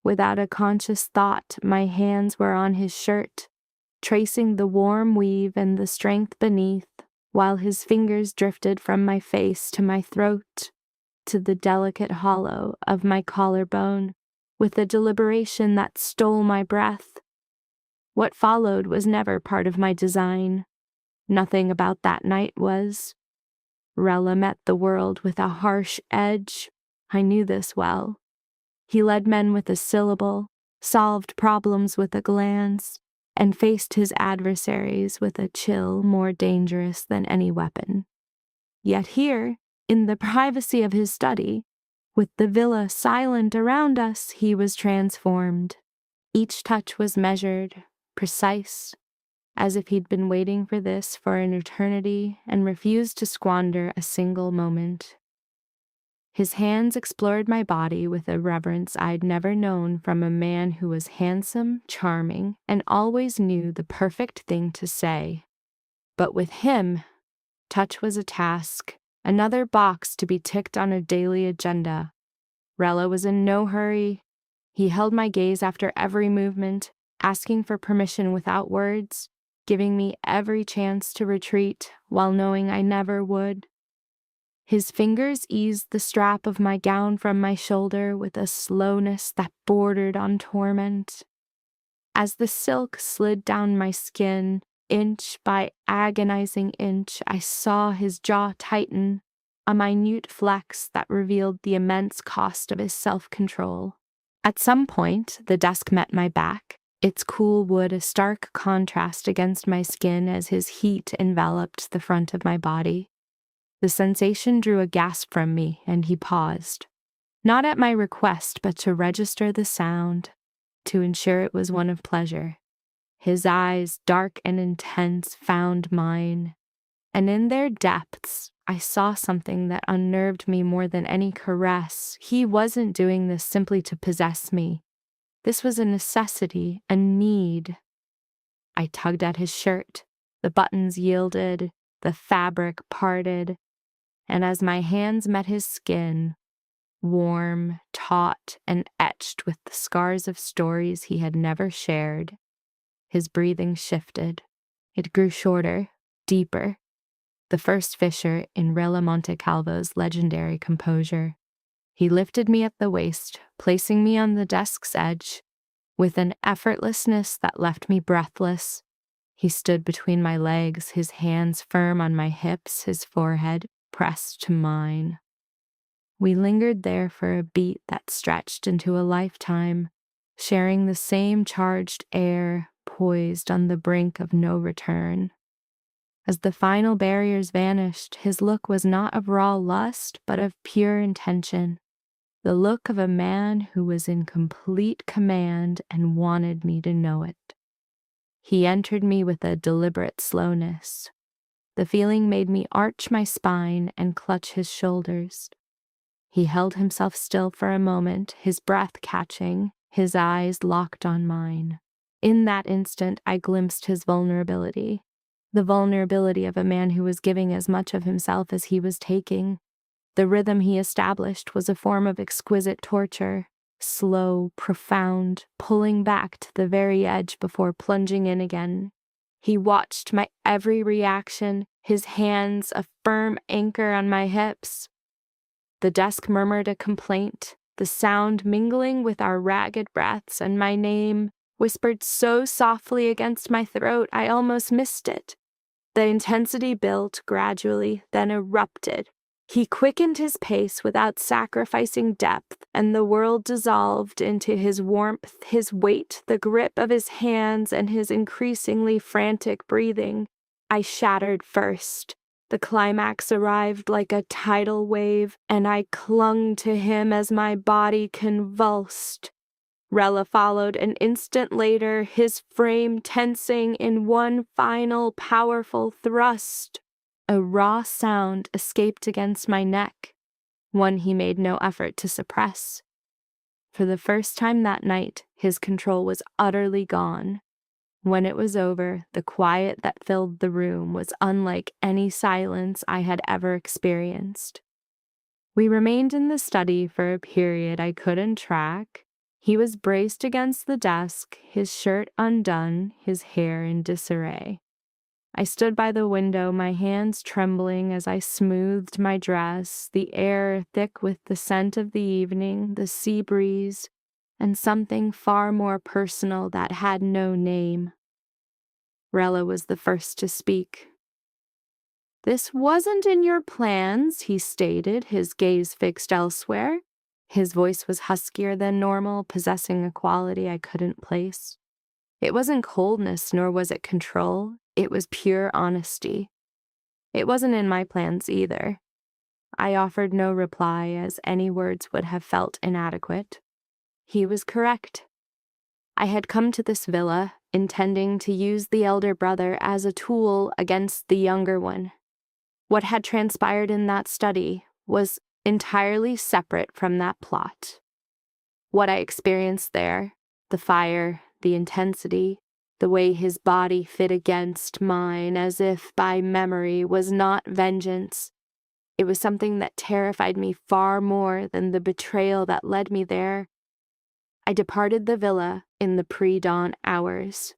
Without a conscious thought, my hands were on his shirt, tracing the warm weave and the strength beneath, while his fingers drifted from my face to my throat, to the delicate hollow of my collarbone, with a deliberation that stole my breath. What followed was never part of my design. Nothing about that night was. Rella met the world with a harsh edge. I knew this well. He led men with a syllable, solved problems with a glance, and faced his adversaries with a chill more dangerous than any weapon. Yet here, in the privacy of his study, with the villa silent around us, he was transformed. Each touch was measured, precise, as if he'd been waiting for this for an eternity and refused to squander a single moment. His hands explored my body with a reverence I'd never known from a man who was handsome, charming, and always knew the perfect thing to say. But with him, touch was a task, another box to be ticked on a daily agenda. Rella was in no hurry. He held my gaze after every movement, asking for permission without words, giving me every chance to retreat while knowing I never would. His fingers eased the strap of my gown from my shoulder with a slowness that bordered on torment. As the silk slid down my skin, inch by agonizing inch, I saw his jaw tighten, a minute flex that revealed the immense cost of his self-control. At some point, the desk met my back, its cool wood a stark contrast against my skin as his heat enveloped the front of my body. The sensation drew a gasp from me, and he paused. Not at my request, but to register the sound, to ensure it was one of pleasure. His eyes, dark and intense, found mine, and in their depths, I saw something that unnerved me more than any caress. He wasn't doing this simply to possess me. This was a necessity, a need. I tugged at his shirt. The buttons yielded, the fabric parted, and as my hands met his skin, warm, taut, and etched with the scars of stories he had never shared, his breathing shifted. It grew shorter, deeper, the first fissure in Rella Montecalvo's legendary composure. He lifted me at the waist, placing me on the desk's edge. With an effortlessness that left me breathless, he stood between my legs, his hands firm on my hips, his forehead pressed to mine. We lingered there for a beat that stretched into a lifetime, sharing the same charged air, poised on the brink of no return. As the final barriers vanished, his look was not of raw lust, but of pure intention. The look of a man who was in complete command and wanted me to know it. He entered me with a deliberate slowness. The feeling made me arch my spine and clutch his shoulders. He held himself still for a moment, his breath catching, his eyes locked on mine. In that instant, I glimpsed his vulnerability. The vulnerability of a man who was giving as much of himself as he was taking. The rhythm he established was a form of exquisite torture, slow, profound, pulling back to the very edge before plunging in again. He watched my every reaction, his hands a firm anchor on my hips. The desk murmured a complaint, the sound mingling with our ragged breaths, and my name, whispered so softly against my throat I almost missed it. The intensity built gradually, then erupted. He quickened his pace without sacrificing depth, and the world dissolved into his warmth, his weight, the grip of his hands, and his increasingly frantic breathing. I shattered first. The climax arrived like a tidal wave, and I clung to him as my body convulsed. Rella followed an instant later, his frame tensing in one final powerful thrust. A raw sound escaped against my neck, one he made no effort to suppress. For the first time that night, his control was utterly gone. When it was over, the quiet that filled the room was unlike any silence I had ever experienced. We remained in the study for a period I couldn't track. He was braced against the desk, his shirt undone, his hair in disarray. I stood by the window, my hands trembling as I smoothed my dress, the air thick with the scent of the evening, the sea breeze, and something far more personal that had no name. Rella was the first to speak. "This wasn't in your plans," he stated, his gaze fixed elsewhere. His voice was huskier than normal, possessing a quality I couldn't place. It wasn't coldness, nor was it control. It was pure honesty. It wasn't in my plans either. I offered no reply, as any words would have felt inadequate. He was correct. I had come to this villa, intending to use the elder brother as a tool against the younger one. What had transpired in that study was entirely separate from that plot. What I experienced there, the fire, the intensity, the way his body fit against mine as if by memory, was not vengeance. It was something that terrified me far more than the betrayal that led me there. I departed the villa in the pre-dawn hours.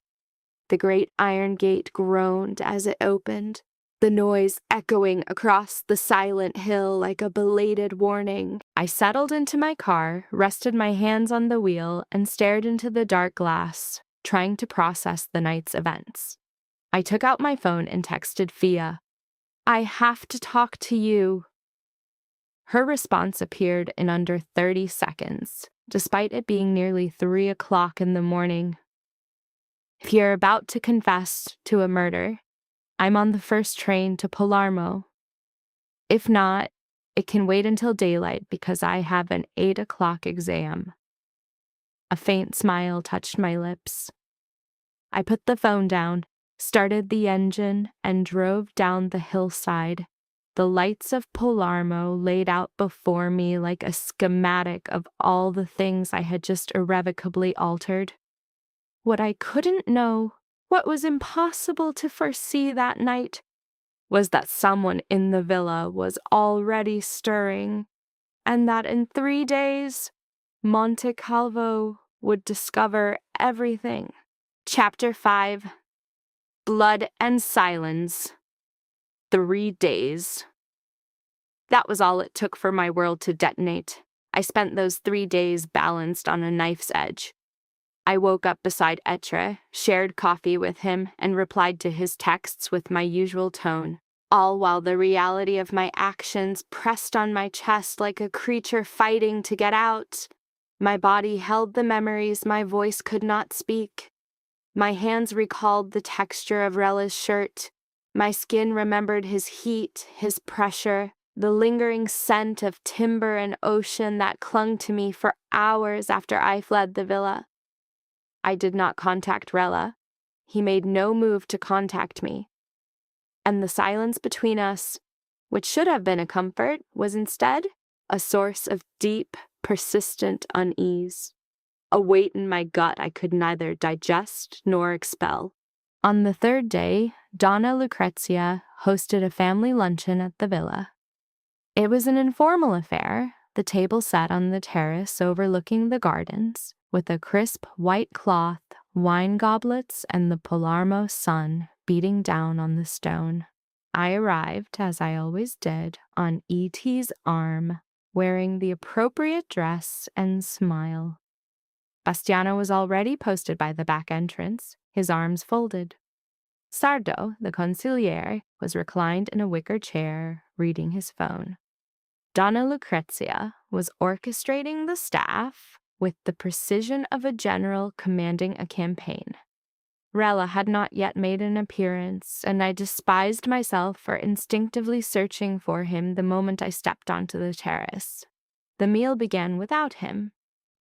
The great iron gate groaned as it opened, the noise echoing across the silent hill like a belated warning. I settled into my car, rested my hands on the wheel, and stared into the dark glass, trying to process the night's events. I took out my phone and texted Fia. "I have to talk to you." Her response appeared in under 30 seconds, despite it being nearly 3 o'clock in the morning. "If you're about to confess to a murder, I'm on the first train to Palermo. If not, it can wait until daylight because I have an 8 o'clock exam." A faint smile touched my lips. I put the phone down, started the engine, and drove down the hillside, the lights of Palermo laid out before me like a schematic of all the things I had just irrevocably altered. What I couldn't know, what was impossible to foresee that night, was that someone in the villa was already stirring, and that in 3 days, Monte Calvo would discover everything. Chapter 5. Blood and Silence. 3 days. That was all it took for my world to detonate. I spent those 3 days balanced on a knife's edge. I woke up beside Etre, shared coffee with him, and replied to his texts with my usual tone, all while the reality of my actions pressed on my chest like a creature fighting to get out. My body held the memories my voice could not speak. My hands recalled the texture of Rella's shirt. My skin remembered his heat, his pressure, the lingering scent of timber and ocean that clung to me for hours after I fled the villa. I did not contact Rella. He made no move to contact me. And the silence between us, which should have been a comfort, was instead a source of deep, persistent unease. A weight in my gut I could neither digest nor expel. On the third day, Donna Lucrezia hosted a family luncheon at the villa. It was an informal affair. The table sat on the terrace overlooking the gardens, with a crisp white cloth, wine goblets, and the Palermo sun beating down on the stone. I arrived, as I always did, on E.T.'s arm, wearing the appropriate dress and smile. Bastiano was already posted by the back entrance, his arms folded. Sardo, the consigliere, was reclined in a wicker chair, reading his phone. Donna Lucrezia was orchestrating the staff with the precision of a general commanding a campaign. Rella had not yet made an appearance, and I despised myself for instinctively searching for him the moment I stepped onto the terrace. The meal began without him.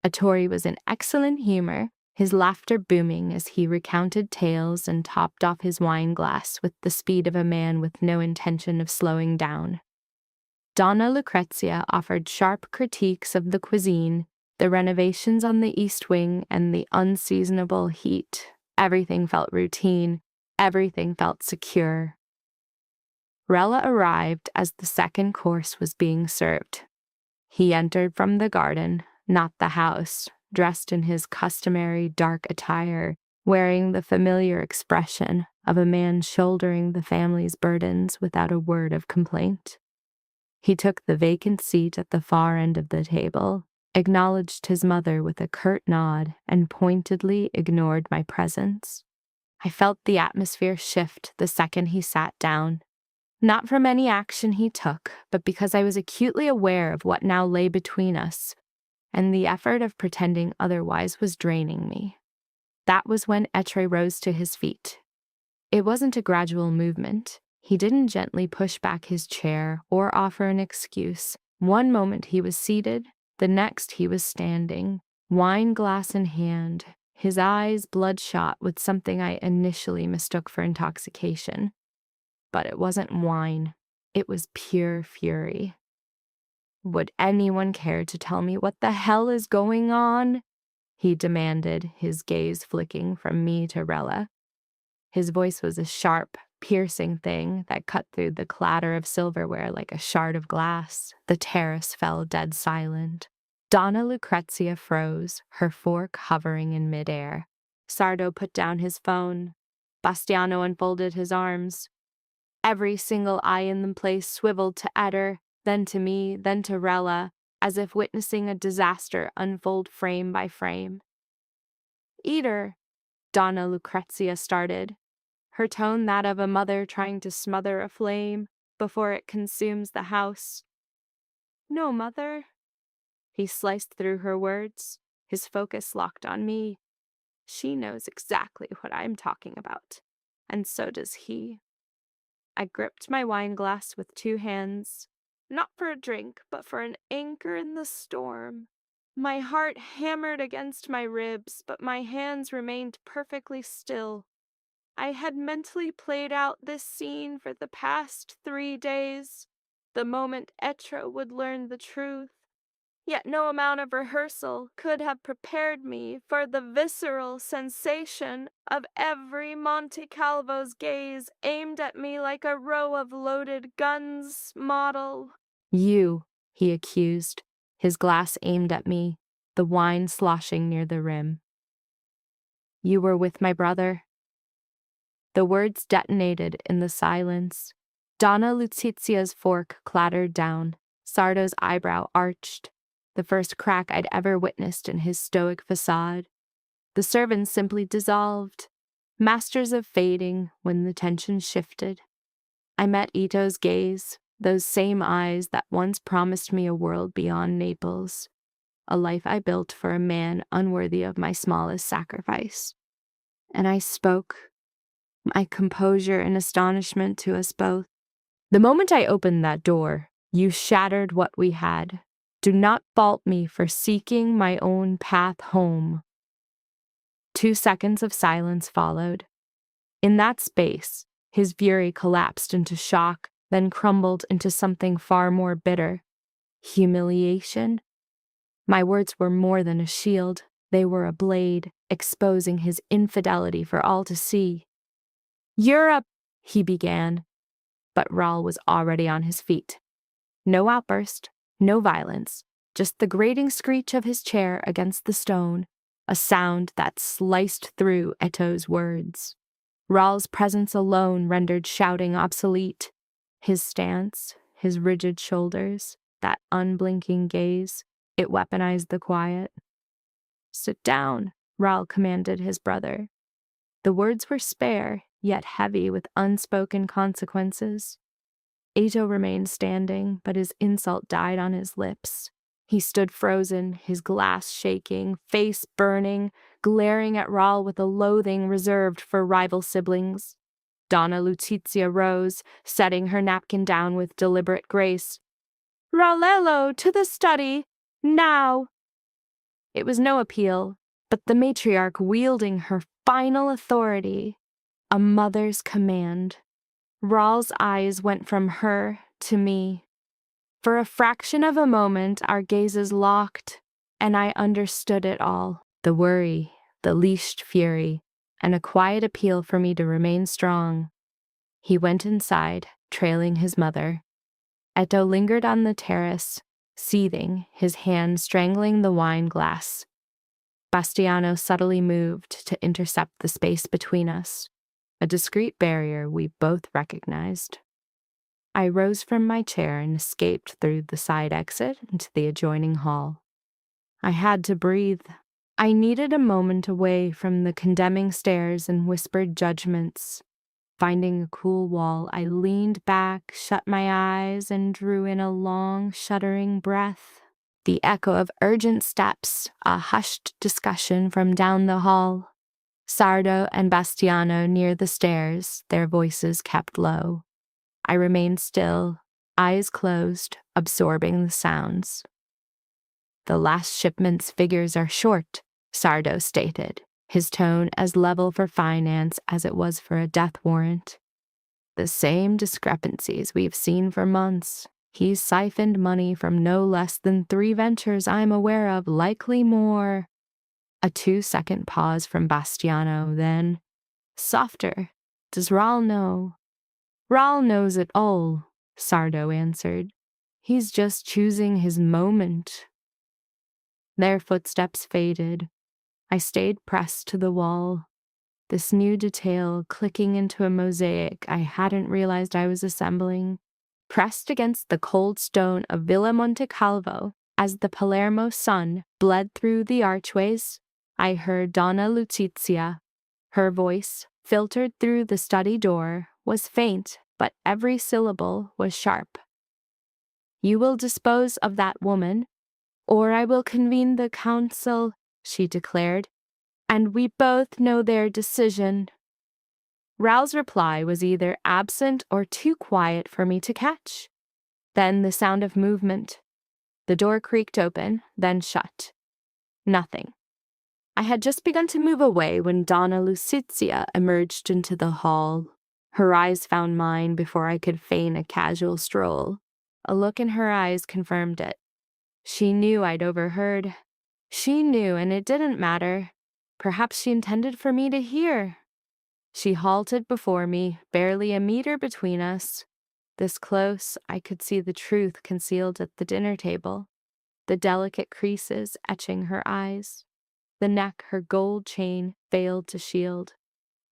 Ettore was in excellent humor, his laughter booming as he recounted tales and topped off his wine glass with the speed of a man with no intention of slowing down. Donna Lucrezia offered sharp critiques of the cuisine, the renovations on the East Wing, and the unseasonable heat. Everything felt routine. Everything felt secure. Rella arrived as the second course was being served. He entered from the garden, not the house, dressed in his customary dark attire, wearing the familiar expression of a man shouldering the family's burdens without a word of complaint. He took the vacant seat at the far end of the table, acknowledged his mother with a curt nod, and pointedly ignored my presence. I felt the atmosphere shift the second he sat down, not from any action he took, but because I was acutely aware of what now lay between us, and the effort of pretending otherwise was draining me. That was when Ettore rose to his feet. It wasn't a gradual movement. He didn't gently push back his chair or offer an excuse. One moment he was seated, the next he was standing, wine glass in hand, his eyes bloodshot with something I initially mistook for intoxication. But it wasn't wine. It was pure fury. Would anyone care to tell me what the hell is going on? He demanded, his gaze flicking from me to Rella. His voice was a sharp, piercing thing that cut through the clatter of silverware like a shard of glass. The terrace fell dead silent. Donna Lucrezia froze, her fork hovering in midair. Sardo put down his phone. Bastiano unfolded his arms. Every single eye in the place swiveled to Ettore, then to me, then to Rella, as if witnessing a disaster unfold frame by frame. "Eater," Donna Lucrezia started, her tone that of a mother trying to smother a flame before it consumes the house. "No, mother." He sliced through her words, his focus locked on me. She knows exactly what I'm talking about, and so does he. I gripped my wine glass with two hands, not for a drink, but for an anchor in the storm. My heart hammered against my ribs, but my hands remained perfectly still. I had mentally played out this scene for the past 3 days, the moment Ettore would learn the truth. Yet no amount of rehearsal could have prepared me for the visceral sensation of every Monte Calvo's gaze aimed at me like a row of loaded guns model. "You," he accused, his glass aimed at me, the wine sloshing near the rim. "You were with my brother." The words detonated in the silence. Donna Luzizia's fork clattered down. Sardo's eyebrow arched, the first crack I'd ever witnessed in his stoic facade. The servants simply dissolved, masters of fading when the tension shifted. I met Ito's gaze, those same eyes that once promised me a world beyond Naples, a life I built for a man unworthy of my smallest sacrifice. and I spoke, my composure and astonishment to us both. The moment I opened that door, you shattered what we had. Do not fault me for seeking my own path home. 2 seconds of silence followed. In that space, his fury collapsed into shock, then crumbled into something far more bitter. Humiliation? My words were more than a shield. They were a blade, exposing his infidelity for all to see. "Europe," he began, but Rahl was already on his feet. No outburst, no violence, just the grating screech of his chair against the stone, a sound that sliced through Eto's words. Rahl's presence alone rendered shouting obsolete. His stance, his rigid shoulders, that unblinking gaze, it weaponized the quiet. "Sit down," Rahl commanded his brother. The words were spare, yet heavy with unspoken consequences. Eto remained standing, but his insult died on his lips. He stood frozen, his glass shaking, face burning, glaring at Rahl with a loathing reserved for rival siblings. Donna Lutizia rose, setting her napkin down with deliberate grace. "Rahlello, to the study! Now!" It was no appeal, but the matriarch wielding her final authority, a mother's command. Rahl's eyes went from her to me. For a fraction of a moment, our gazes locked, and I understood it all. The worry, the leashed fury, and a quiet appeal for me to remain strong. He went inside, trailing his mother. Eto lingered on the terrace, seething, his hand strangling the wine glass. Bastiano subtly moved to intercept the space between us, a discreet barrier we both recognized. I rose from my chair and escaped through the side exit into the adjoining hall. I had to breathe. I needed a moment away from the condemning stares and whispered judgments. Finding a cool wall, I leaned back, shut my eyes, and drew in a long, shuddering breath. The echo of urgent steps, a hushed discussion from down the hall. Sardo and Bastiano near the stairs, their voices kept low. I remained still, eyes closed, absorbing the sounds. "The last shipment's figures are short," Sardo stated, his tone as level for finance as it was for a death warrant. "The same discrepancies we've seen for months. He's siphoned money from no less than 3 ventures I'm aware of, likely more." A 2-second pause from Bastiano, then, "Softer. Does Rahl know?" "Rahl knows it all," Sardo answered. "He's just choosing his moment." Their footsteps faded. I stayed pressed to the wall. This new detail clicking into a mosaic I hadn't realized I was assembling. Pressed against the cold stone of Villa Montecalvo, as the Palermo sun bled through the archways, I heard Donna Lutizia. Her voice, filtered through the study door, was faint, but every syllable was sharp. "You will dispose of that woman, or I will convene the council," she declared, "and we both know their decision." Rahl's reply was either absent or too quiet for me to catch. Then the sound of movement. The door creaked open, then shut. Nothing. I had just begun to move away when Donna Lucizia emerged into the hall. Her eyes found mine before I could feign a casual stroll. A look in her eyes confirmed it. She knew I'd overheard. She knew, and it didn't matter. Perhaps she intended for me to hear. She halted before me, barely a meter between us. This close, I could see the truth concealed at the dinner table, the delicate creases etching her eyes, the neck her gold chain failed to shield,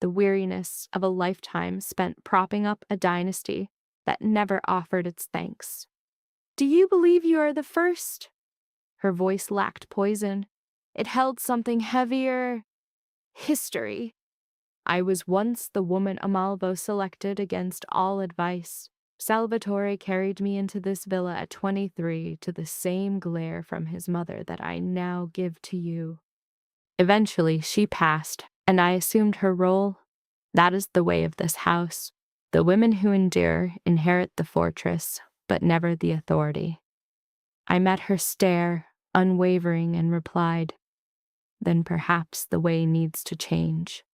the weariness of a lifetime spent propping up a dynasty that never offered its thanks. "Do you believe you are the first?" Her voice lacked poison. It held something heavier. History. I was once the woman Amalvo selected against all advice. Salvatore carried me into this villa at 23 to the same glare from his mother that I now give to you. Eventually, she passed, and I assumed her role. That is the way of this house. The women who endure inherit the fortress, but never the authority. I met her stare, unwavering, and replied, "Then perhaps the way needs to change."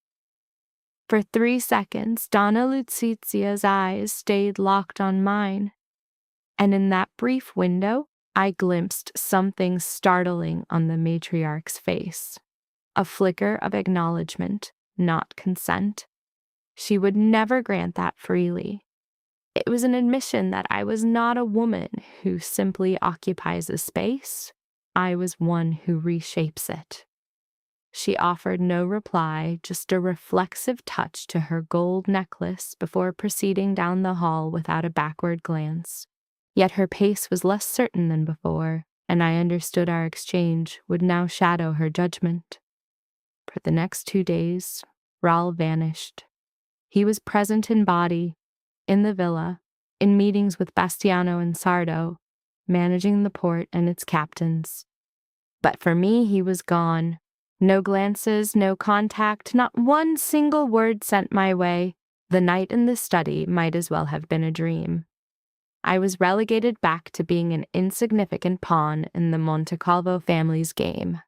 For 3 seconds, Donna Luzizia's eyes stayed locked on mine, and in that brief window, I glimpsed something startling on the matriarch's face. A flicker of acknowledgement, not consent. She would never grant that freely. It was an admission that I was not a woman who simply occupies a space. I was one who reshapes it. She offered no reply, just a reflexive touch to her gold necklace before proceeding down the hall without a backward glance. Yet her pace was less certain than before, and I understood our exchange would now shadow her judgment. For the next 2 days, Raul vanished. He was present in body, in the villa, in meetings with Bastiano and Sardo, managing the port and its captains. But for me, he was gone. No glances, no contact, not one single word sent my way. The night in the study might as well have been a dream. I was relegated back to being an insignificant pawn in the Montecalvo family's game.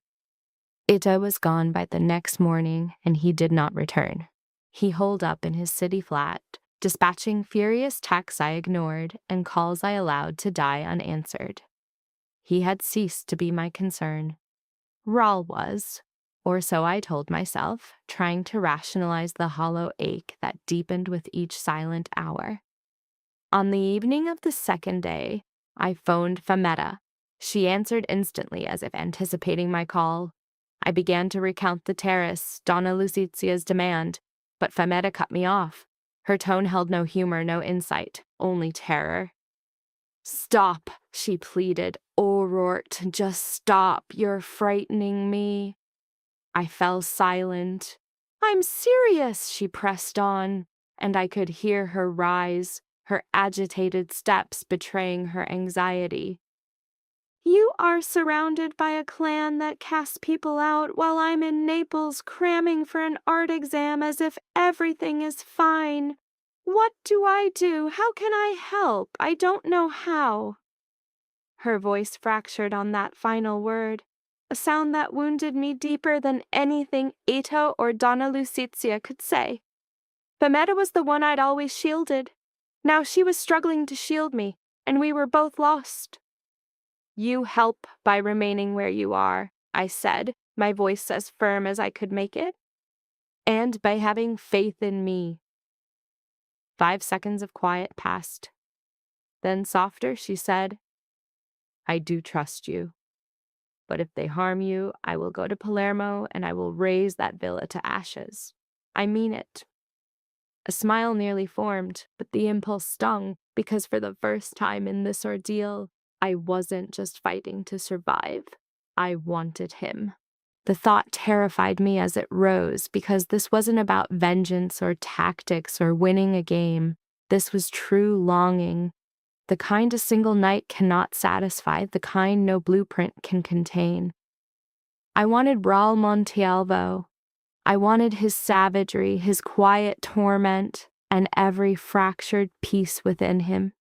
Ita was gone by the next morning, and he did not return. He holed up in his city flat, dispatching furious texts I ignored and calls I allowed to die unanswered. He had ceased to be my concern. Raul was, or so I told myself, trying to rationalize the hollow ache that deepened with each silent hour. On the evening of the second day, I phoned Fametta. She answered instantly, as if anticipating my call. I began to recount the terrace, Donna Luzizia's demand, but Fametta cut me off. Her tone held no humor, no insight, only terror. "Stop," she pleaded. "Oh, Rort, just stop. You're frightening me." I fell silent. "I'm serious," she pressed on, and I could hear her rise, her agitated steps betraying her anxiety. "You are surrounded by a clan that casts people out while I'm in Naples cramming for an art exam as if everything is fine. What do I do? How can I help? I don't know how." Her voice fractured on that final word, a sound that wounded me deeper than anything Ito or Donna Lucizia could say. Fametta was the one I'd always shielded. Now she was struggling to shield me, and we were both lost. "You help by remaining where you are," I said, my voice as firm as I could make it, "and by having faith in me." 5 seconds of quiet passed. Then softer, she said, "I do trust you. But if they harm you, I will go to Palermo and I will raise that villa to ashes. I mean it." A smile nearly formed, but the impulse stung, because for the first time in this ordeal, I wasn't just fighting to survive. I wanted him. The thought terrified me as it rose, because this wasn't about vengeance or tactics or winning a game. This was true longing, the kind a single night cannot satisfy, the kind no blueprint can contain. I wanted Raul Montalvo. I wanted his savagery, his quiet torment, and every fractured piece within him.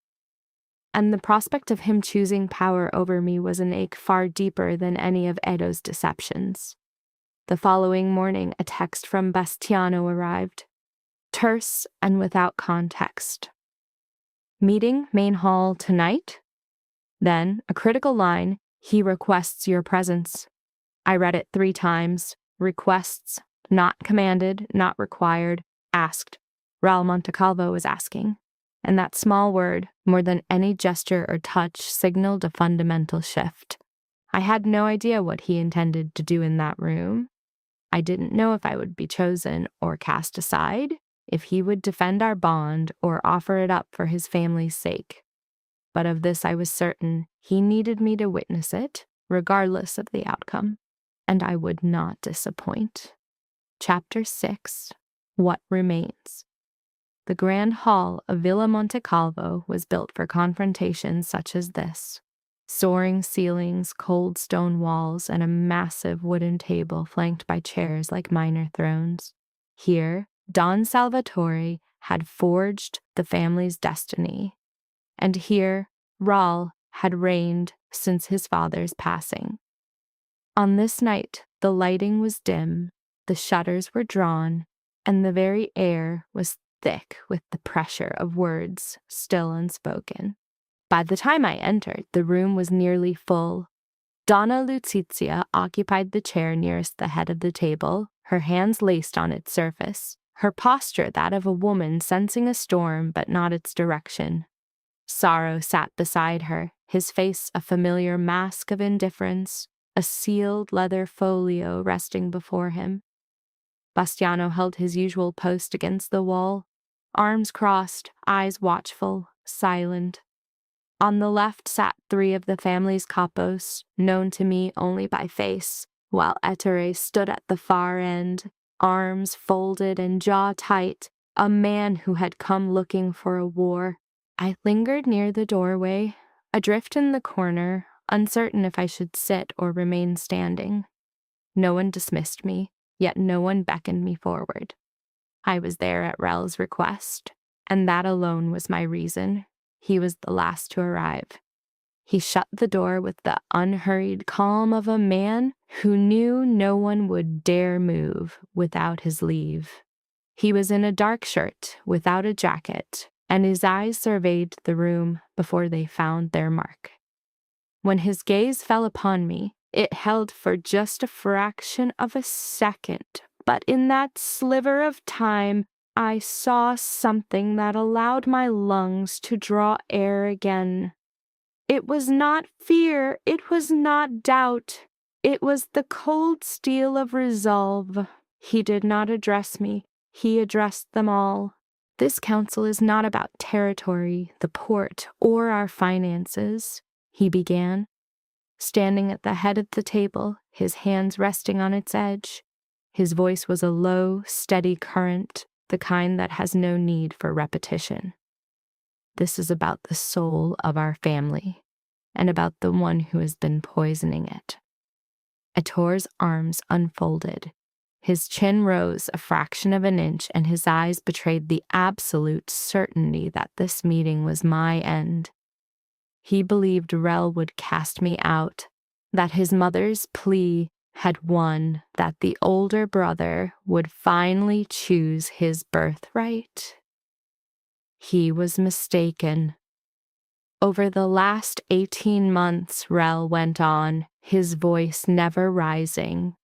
And the prospect of him choosing power over me was an ache far deeper than any of Edo's deceptions. The following morning, a text from Bastiano arrived, terse and without context. "Meeting main hall tonight?" Then, a critical line, "He requests your presence." I read it 3 times. Requests, not commanded, not required, asked. Raul Montecalvo was asking. And that small word, more than any gesture or touch, signaled a fundamental shift. I had no idea what he intended to do in that room. I didn't know if I would be chosen or cast aside, if he would defend our bond or offer it up for his family's sake. But of this I was certain: he needed me to witness it, regardless of the outcome, and I would not disappoint. Chapter 6: What Remains. The grand hall of Villa Montecalvo was built for confrontations such as this. Soaring ceilings, cold stone walls, and a massive wooden table flanked by chairs like minor thrones. Here, Don Salvatore had forged the family's destiny, and here Raul had reigned since his father's passing. On this night, the lighting was dim, the shutters were drawn, and the very air was thick with the pressure of words still unspoken. By the time I entered, the room was nearly full. Donna Lutizia occupied the chair nearest the head of the table, her hands laced on its surface, her posture that of a woman sensing a storm but not its direction. Sorrow sat beside her, his face a familiar mask of indifference, a sealed leather folio resting before him. Bastiano held his usual post against the wall, arms crossed, eyes watchful, silent. On the left sat 3 of the family's capos, known to me only by face, while Ettore stood at the far end, arms folded and jaw tight, a man who had come looking for a war. I lingered near the doorway, adrift in the corner, uncertain if I should sit or remain standing. No one dismissed me, yet no one beckoned me forward. I was there at Rel's request, and that alone was my reason. He was the last to arrive. He shut the door with the unhurried calm of a man who knew no one would dare move without his leave. He was in a dark shirt, without a jacket, and his eyes surveyed the room before they found their mark. When his gaze fell upon me, it held for just a fraction of a second, but in that sliver of time, I saw something that allowed my lungs to draw air again. It was not fear, it was not doubt. It was the cold steel of resolve. He did not address me, he addressed them all. This council is not about territory, the port, or our finances, he began, standing at the head of the table, his hands resting on its edge. His voice was a low, steady current, the kind that has no need for repetition. This is about the soul of our family, and about the one who has been poisoning it. Ettore's arms unfolded. His chin rose a fraction of an inch, and his eyes betrayed the absolute certainty that this meeting was my end. He believed Rel would cast me out, that his mother's plea had won, that the older brother would finally choose his birthright. He was mistaken. Over the last 18 months, Rel went on, his voice never rising.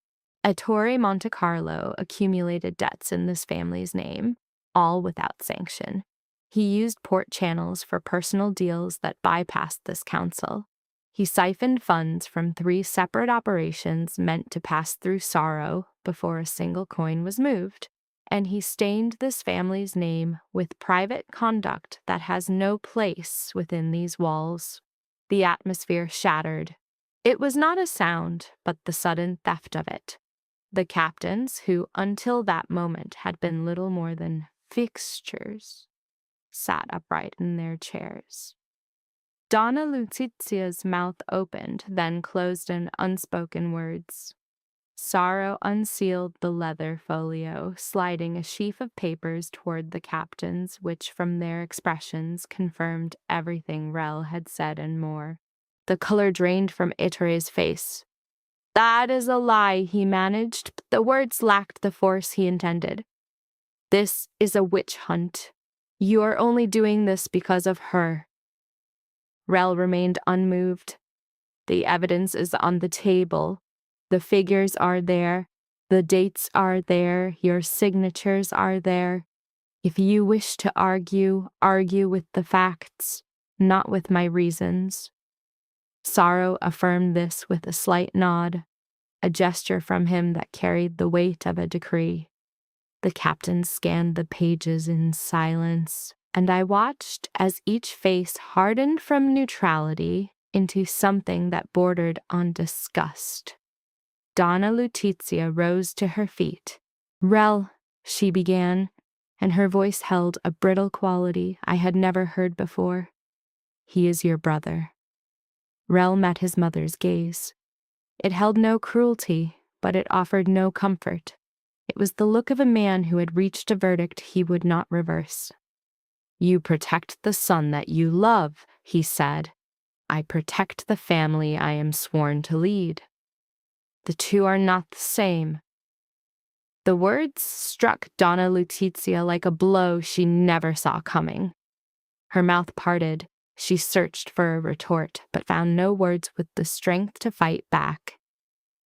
Ettore Monte Carlo accumulated debts in this family's name, all without sanction. He used port channels for personal deals that bypassed this council. He siphoned funds from 3 separate operations meant to pass through Sorrow before a single coin was moved, and he stained this family's name with private conduct that has no place within these walls. The atmosphere shattered. It was not a sound, but the sudden theft of it. The captains, who until that moment had been little more than fixtures, sat upright in their chairs. Donna Lutizia's mouth opened, then closed in unspoken words. Sorrow unsealed the leather folio, sliding a sheaf of papers toward the captains, which from their expressions confirmed everything Rel had said and more. The color drained from Ittore's face. "That is a lie," he managed, but the words lacked the force he intended. "This is a witch hunt. You are only doing this because of her." Rel remained unmoved. "The evidence is on the table. The figures are there. The dates are there. Your signatures are there. If you wish to argue, argue with the facts, not with my reasons." Sorrow affirmed this with a slight nod, a gesture from him that carried the weight of a decree. The captain scanned the pages in silence, and I watched as each face hardened from neutrality into something that bordered on disgust. Donna Lutizia rose to her feet. "Rel," she began, and her voice held a brittle quality I had never heard before. "He is your brother." Rel met his mother's gaze. It held no cruelty, but it offered no comfort. It was the look of a man who had reached a verdict he would not reverse. "You protect the son that you love," he said. "I protect the family I am sworn to lead. The two are not the same." The words struck Donna Lutizia like a blow she never saw coming. Her mouth parted. She searched for a retort, but found no words with the strength to fight back.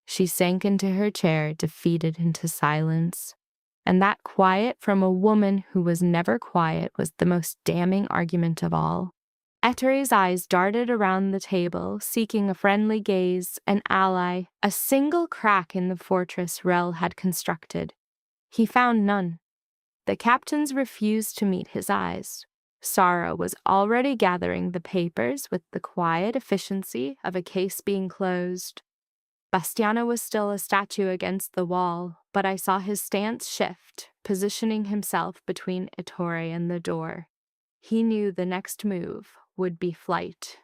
She sank into her chair, defeated into silence. And that quiet from a woman who was never quiet was the most damning argument of all. Ettere's eyes darted around the table, seeking a friendly gaze, an ally, a single crack in the fortress Rel had constructed. He found none. The captains refused to meet his eyes. Sorrow was already gathering the papers with the quiet efficiency of a case being closed. Bastiano was still a statue against the wall, but I saw his stance shift, positioning himself between Ettore and the door. He knew the next move would be flight.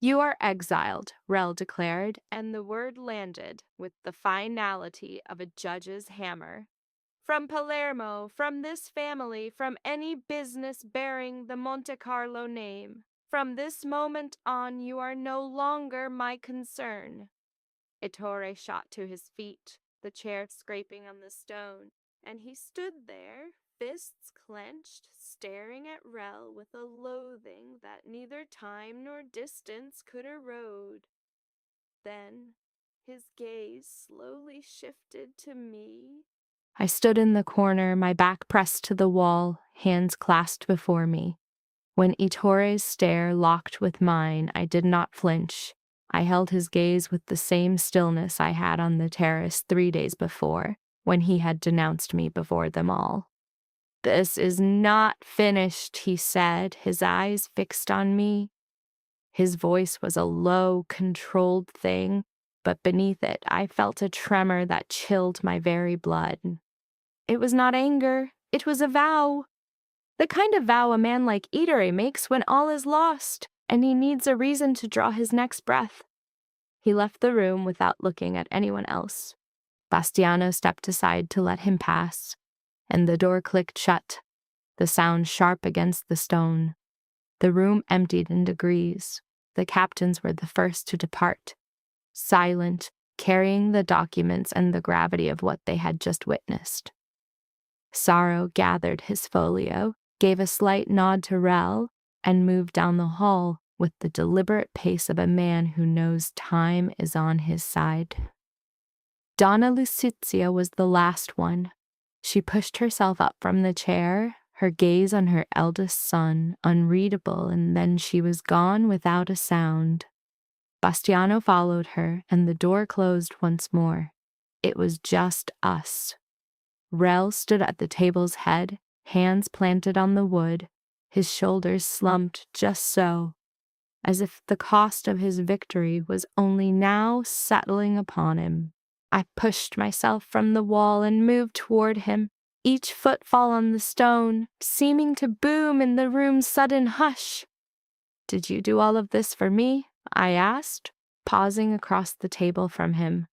"You are exiled," Rel declared, and the word landed with the finality of a judge's hammer. "From Palermo, from this family, from any business bearing the Monte Carlo name. From this moment on, you are no longer my concern." Ettore shot to his feet, the chair scraping on the stone, and he stood there, fists clenched, staring at Rel with a loathing that neither time nor distance could erode. Then his gaze slowly shifted to me. I stood in the corner, my back pressed to the wall, hands clasped before me. When Ettore's stare locked with mine, I did not flinch. I held his gaze with the same stillness I had on the terrace 3 days before, when he had denounced me before them all. "This is not finished," he said, his eyes fixed on me. His voice was a low, controlled thing, but beneath it I felt a tremor that chilled my very blood. It was not anger, it was a vow. The kind of vow a man like Ettore makes when all is lost, and he needs a reason to draw his next breath. He left the room without looking at anyone else. Bastiano stepped aside to let him pass, and the door clicked shut, the sound sharp against the stone. The room emptied in degrees. The captains were the first to depart, silent, carrying the documents and the gravity of what they had just witnessed. Sorrow gathered his folio, gave a slight nod to Rel, and moved down the hall with the deliberate pace of a man who knows time is on his side. Donna Lucizia was the last one. She pushed herself up from the chair, her gaze on her eldest son, unreadable, and then she was gone without a sound. Bastiano followed her, and the door closed once more. It was just us. Rel stood at the table's head, hands planted on the wood, his shoulders slumped just so, as if the cost of his victory was only now settling upon him. I pushed myself from the wall and moved toward him, each footfall on the stone seeming to boom in the room's sudden hush. "Did you do all of this for me?" I asked, pausing across the table from him.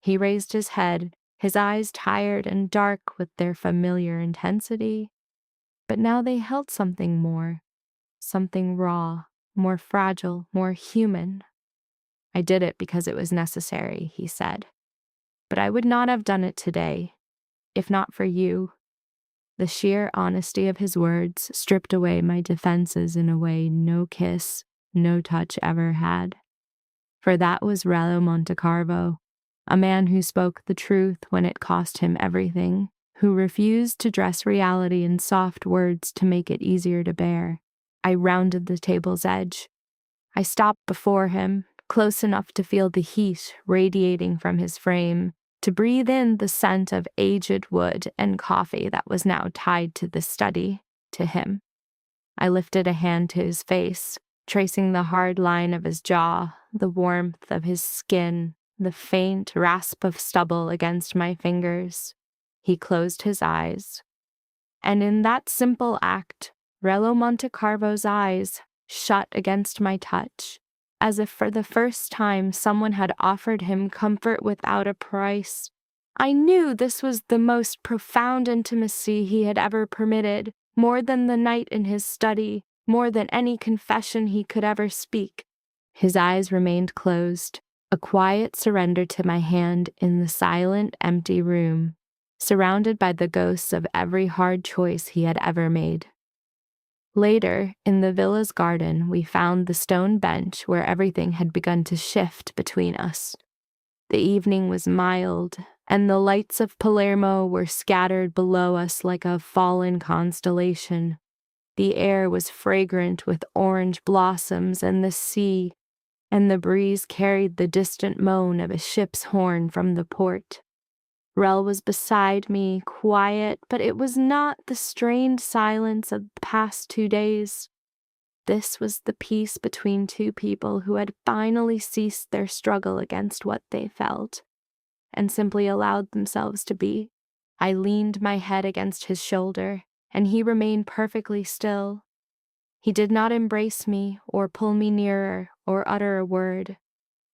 He raised his head, his eyes tired and dark with their familiar intensity, but now they held something more, something raw, more fragile, more human. "I did it because it was necessary," he said. "But I would not have done it today, if not for you." The sheer honesty of his words stripped away my defenses in a way no kiss, no touch ever had. For that was Rallo Montecarvo, a man who spoke the truth when it cost him everything, who refused to dress reality in soft words to make it easier to bear. I rounded the table's edge. I stopped before him, close enough to feel the heat radiating from his frame, to breathe in the scent of aged wood and coffee that was now tied to the study, to him. I lifted a hand to his face, tracing the hard line of his jaw, the warmth of his skin, the faint rasp of stubble against my fingers. He closed his eyes. And in that simple act, Rello Montecarvo's eyes shut against my touch, as if for the first time someone had offered him comfort without a price, I knew this was the most profound intimacy he had ever permitted, more than the night in his study, more than any confession he could ever speak. His eyes remained closed, a quiet surrender to my hand in the silent, empty room, surrounded by the ghosts of every hard choice he had ever made. Later, in the villa's garden, we found the stone bench where everything had begun to shift between us. The evening was mild, and the lights of Palermo were scattered below us like a fallen constellation. The air was fragrant with orange blossoms and the sea, and the breeze carried the distant moan of a ship's horn from the port. Rel was beside me, quiet, but it was not the strained silence of the past 2 days. This was the peace between two people who had finally ceased their struggle against what they felt and simply allowed themselves to be. I leaned my head against his shoulder, and he remained perfectly still. He did not embrace me or pull me nearer or utter a word.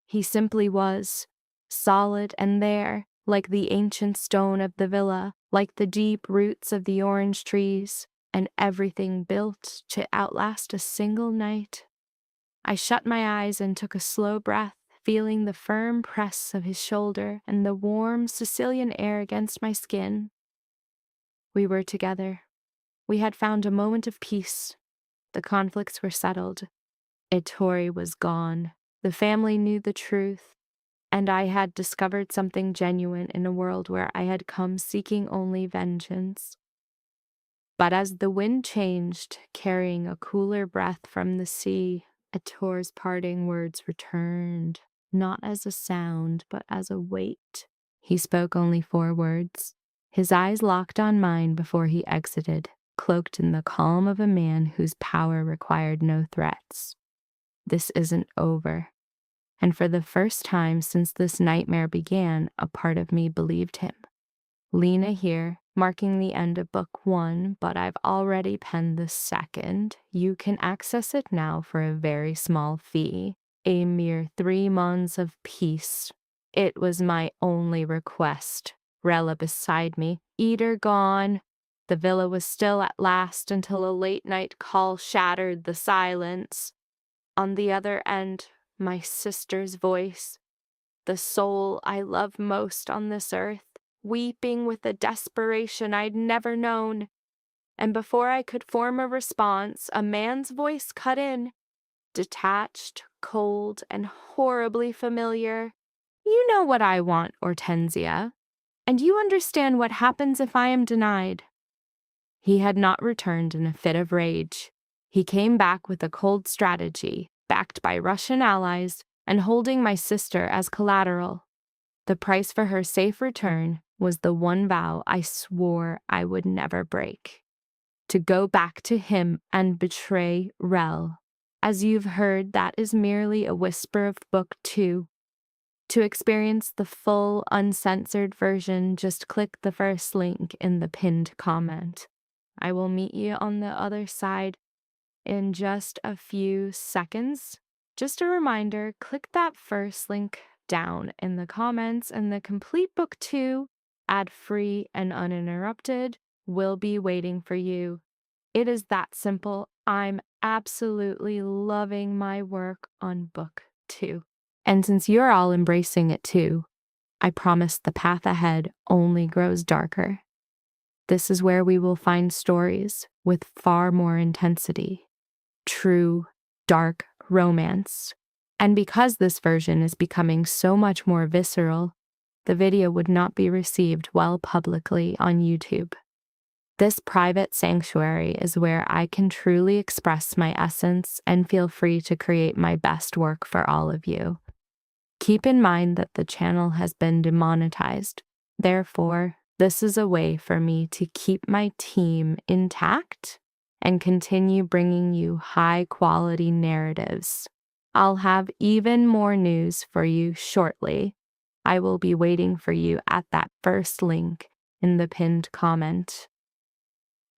He simply was, solid and there, like the ancient stone of the villa, like the deep roots of the orange trees, and everything built to outlast a single night. I shut my eyes and took a slow breath, feeling the firm press of his shoulder and the warm Sicilian air against my skin. We were together. We had found a moment of peace. The conflicts were settled. Ettore was gone. The family knew the truth, and I had discovered something genuine in a world where I had come seeking only vengeance. But as the wind changed, carrying a cooler breath from the sea, Ettore's parting words returned, not as a sound, but as a weight. He spoke only 4 words. His eyes locked on mine before he exited, cloaked in the calm of a man whose power required no threats. This isn't over. And for the first time since this nightmare began, a part of me believed him. Lena here, marking the end of book 1, but I've already penned the second. You can access it now for a very small fee, a mere 3 months of peace. It was my only request. Rella beside me, Eater gone. The villa was still at last until a late night call shattered the silence. On the other end, my sister's voice, the soul I love most on this earth, weeping with a desperation I'd never known. And before I could form a response, a man's voice cut in, detached, cold, and horribly familiar. You know what I want, Hortensia, and you understand what happens if I am denied. He had not returned in a fit of rage. He came back with a cold strategy, backed by Russian allies, and holding my sister as collateral. The price for her safe return was the one vow I swore I would never break. To go back to him and betray Rel. As you've heard, that is merely a whisper of book 2. To experience the full, uncensored version, just click the first link in the pinned comment. I will meet you on the other side in just a few seconds. Just a reminder, click that first link down in the comments, and the complete book 2, ad-free and uninterrupted, will be waiting for you. It is that simple. I'm absolutely loving my work on book 2. And since you're all embracing it too, I promise the path ahead only grows darker. This is where we will find stories with far more intensity, true, dark romance. And because this version is becoming so much more visceral, the video would not be received well publicly on YouTube. This private sanctuary is where I can truly express my essence and feel free to create my best work for all of you. Keep in mind that the channel has been demonetized. Therefore, this is a way for me to keep my team intact and continue bringing you high-quality narratives. I'll have even more news for you shortly. I will be waiting for you at that first link in the pinned comment.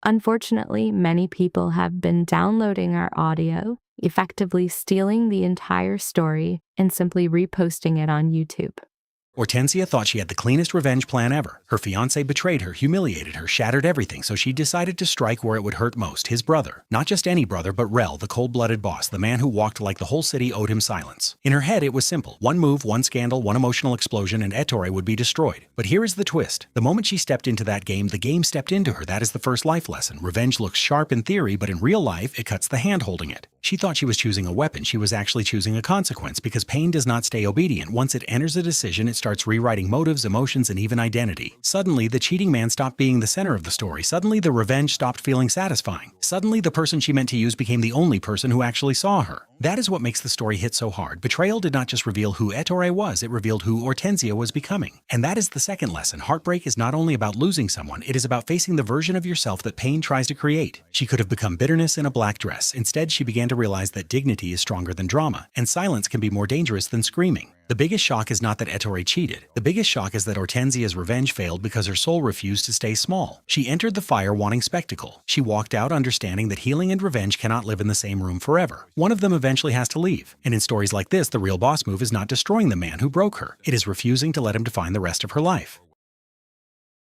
Unfortunately, many people have been downloading our audio, effectively stealing the entire story and simply reposting it on YouTube. Hortensia thought she had the cleanest revenge plan ever. Her fiancé betrayed her, humiliated her, shattered everything, so she decided to strike where it would hurt most, his brother. Not just any brother, but Rel, the cold-blooded boss, the man who walked like the whole city owed him silence. In her head, it was simple. One move, one scandal, one emotional explosion, and Ettore would be destroyed. But here is the twist. The moment she stepped into that game, the game stepped into her. That is the first life lesson. Revenge looks sharp in theory, but in real life, it cuts the hand holding it. She thought she was choosing a weapon. She was actually choosing a consequence, because pain does not stay obedient. Once it enters a decision, it starts rewriting motives, emotions, and even identity. Suddenly, the cheating man stopped being the center of the story. Suddenly, the revenge stopped feeling satisfying. Suddenly, the person she meant to use became the only person who actually saw her. That is what makes the story hit so hard. Betrayal did not just reveal who Ettore was, it revealed who Hortensia was becoming. And that is the second lesson. Heartbreak is not only about losing someone, it is about facing the version of yourself that pain tries to create. She could have become bitterness in a black dress. Instead, she began to realize that dignity is stronger than drama, and silence can be more dangerous than screaming. The biggest shock is not that Ettore cheated. The biggest shock is that Hortensia's revenge failed because her soul refused to stay small. She entered the fire wanting spectacle. She walked out understanding that healing and revenge cannot live in the same room forever. One of them eventually has to leave. And in stories like this, the real boss move is not destroying the man who broke her. It is refusing to let him define the rest of her life.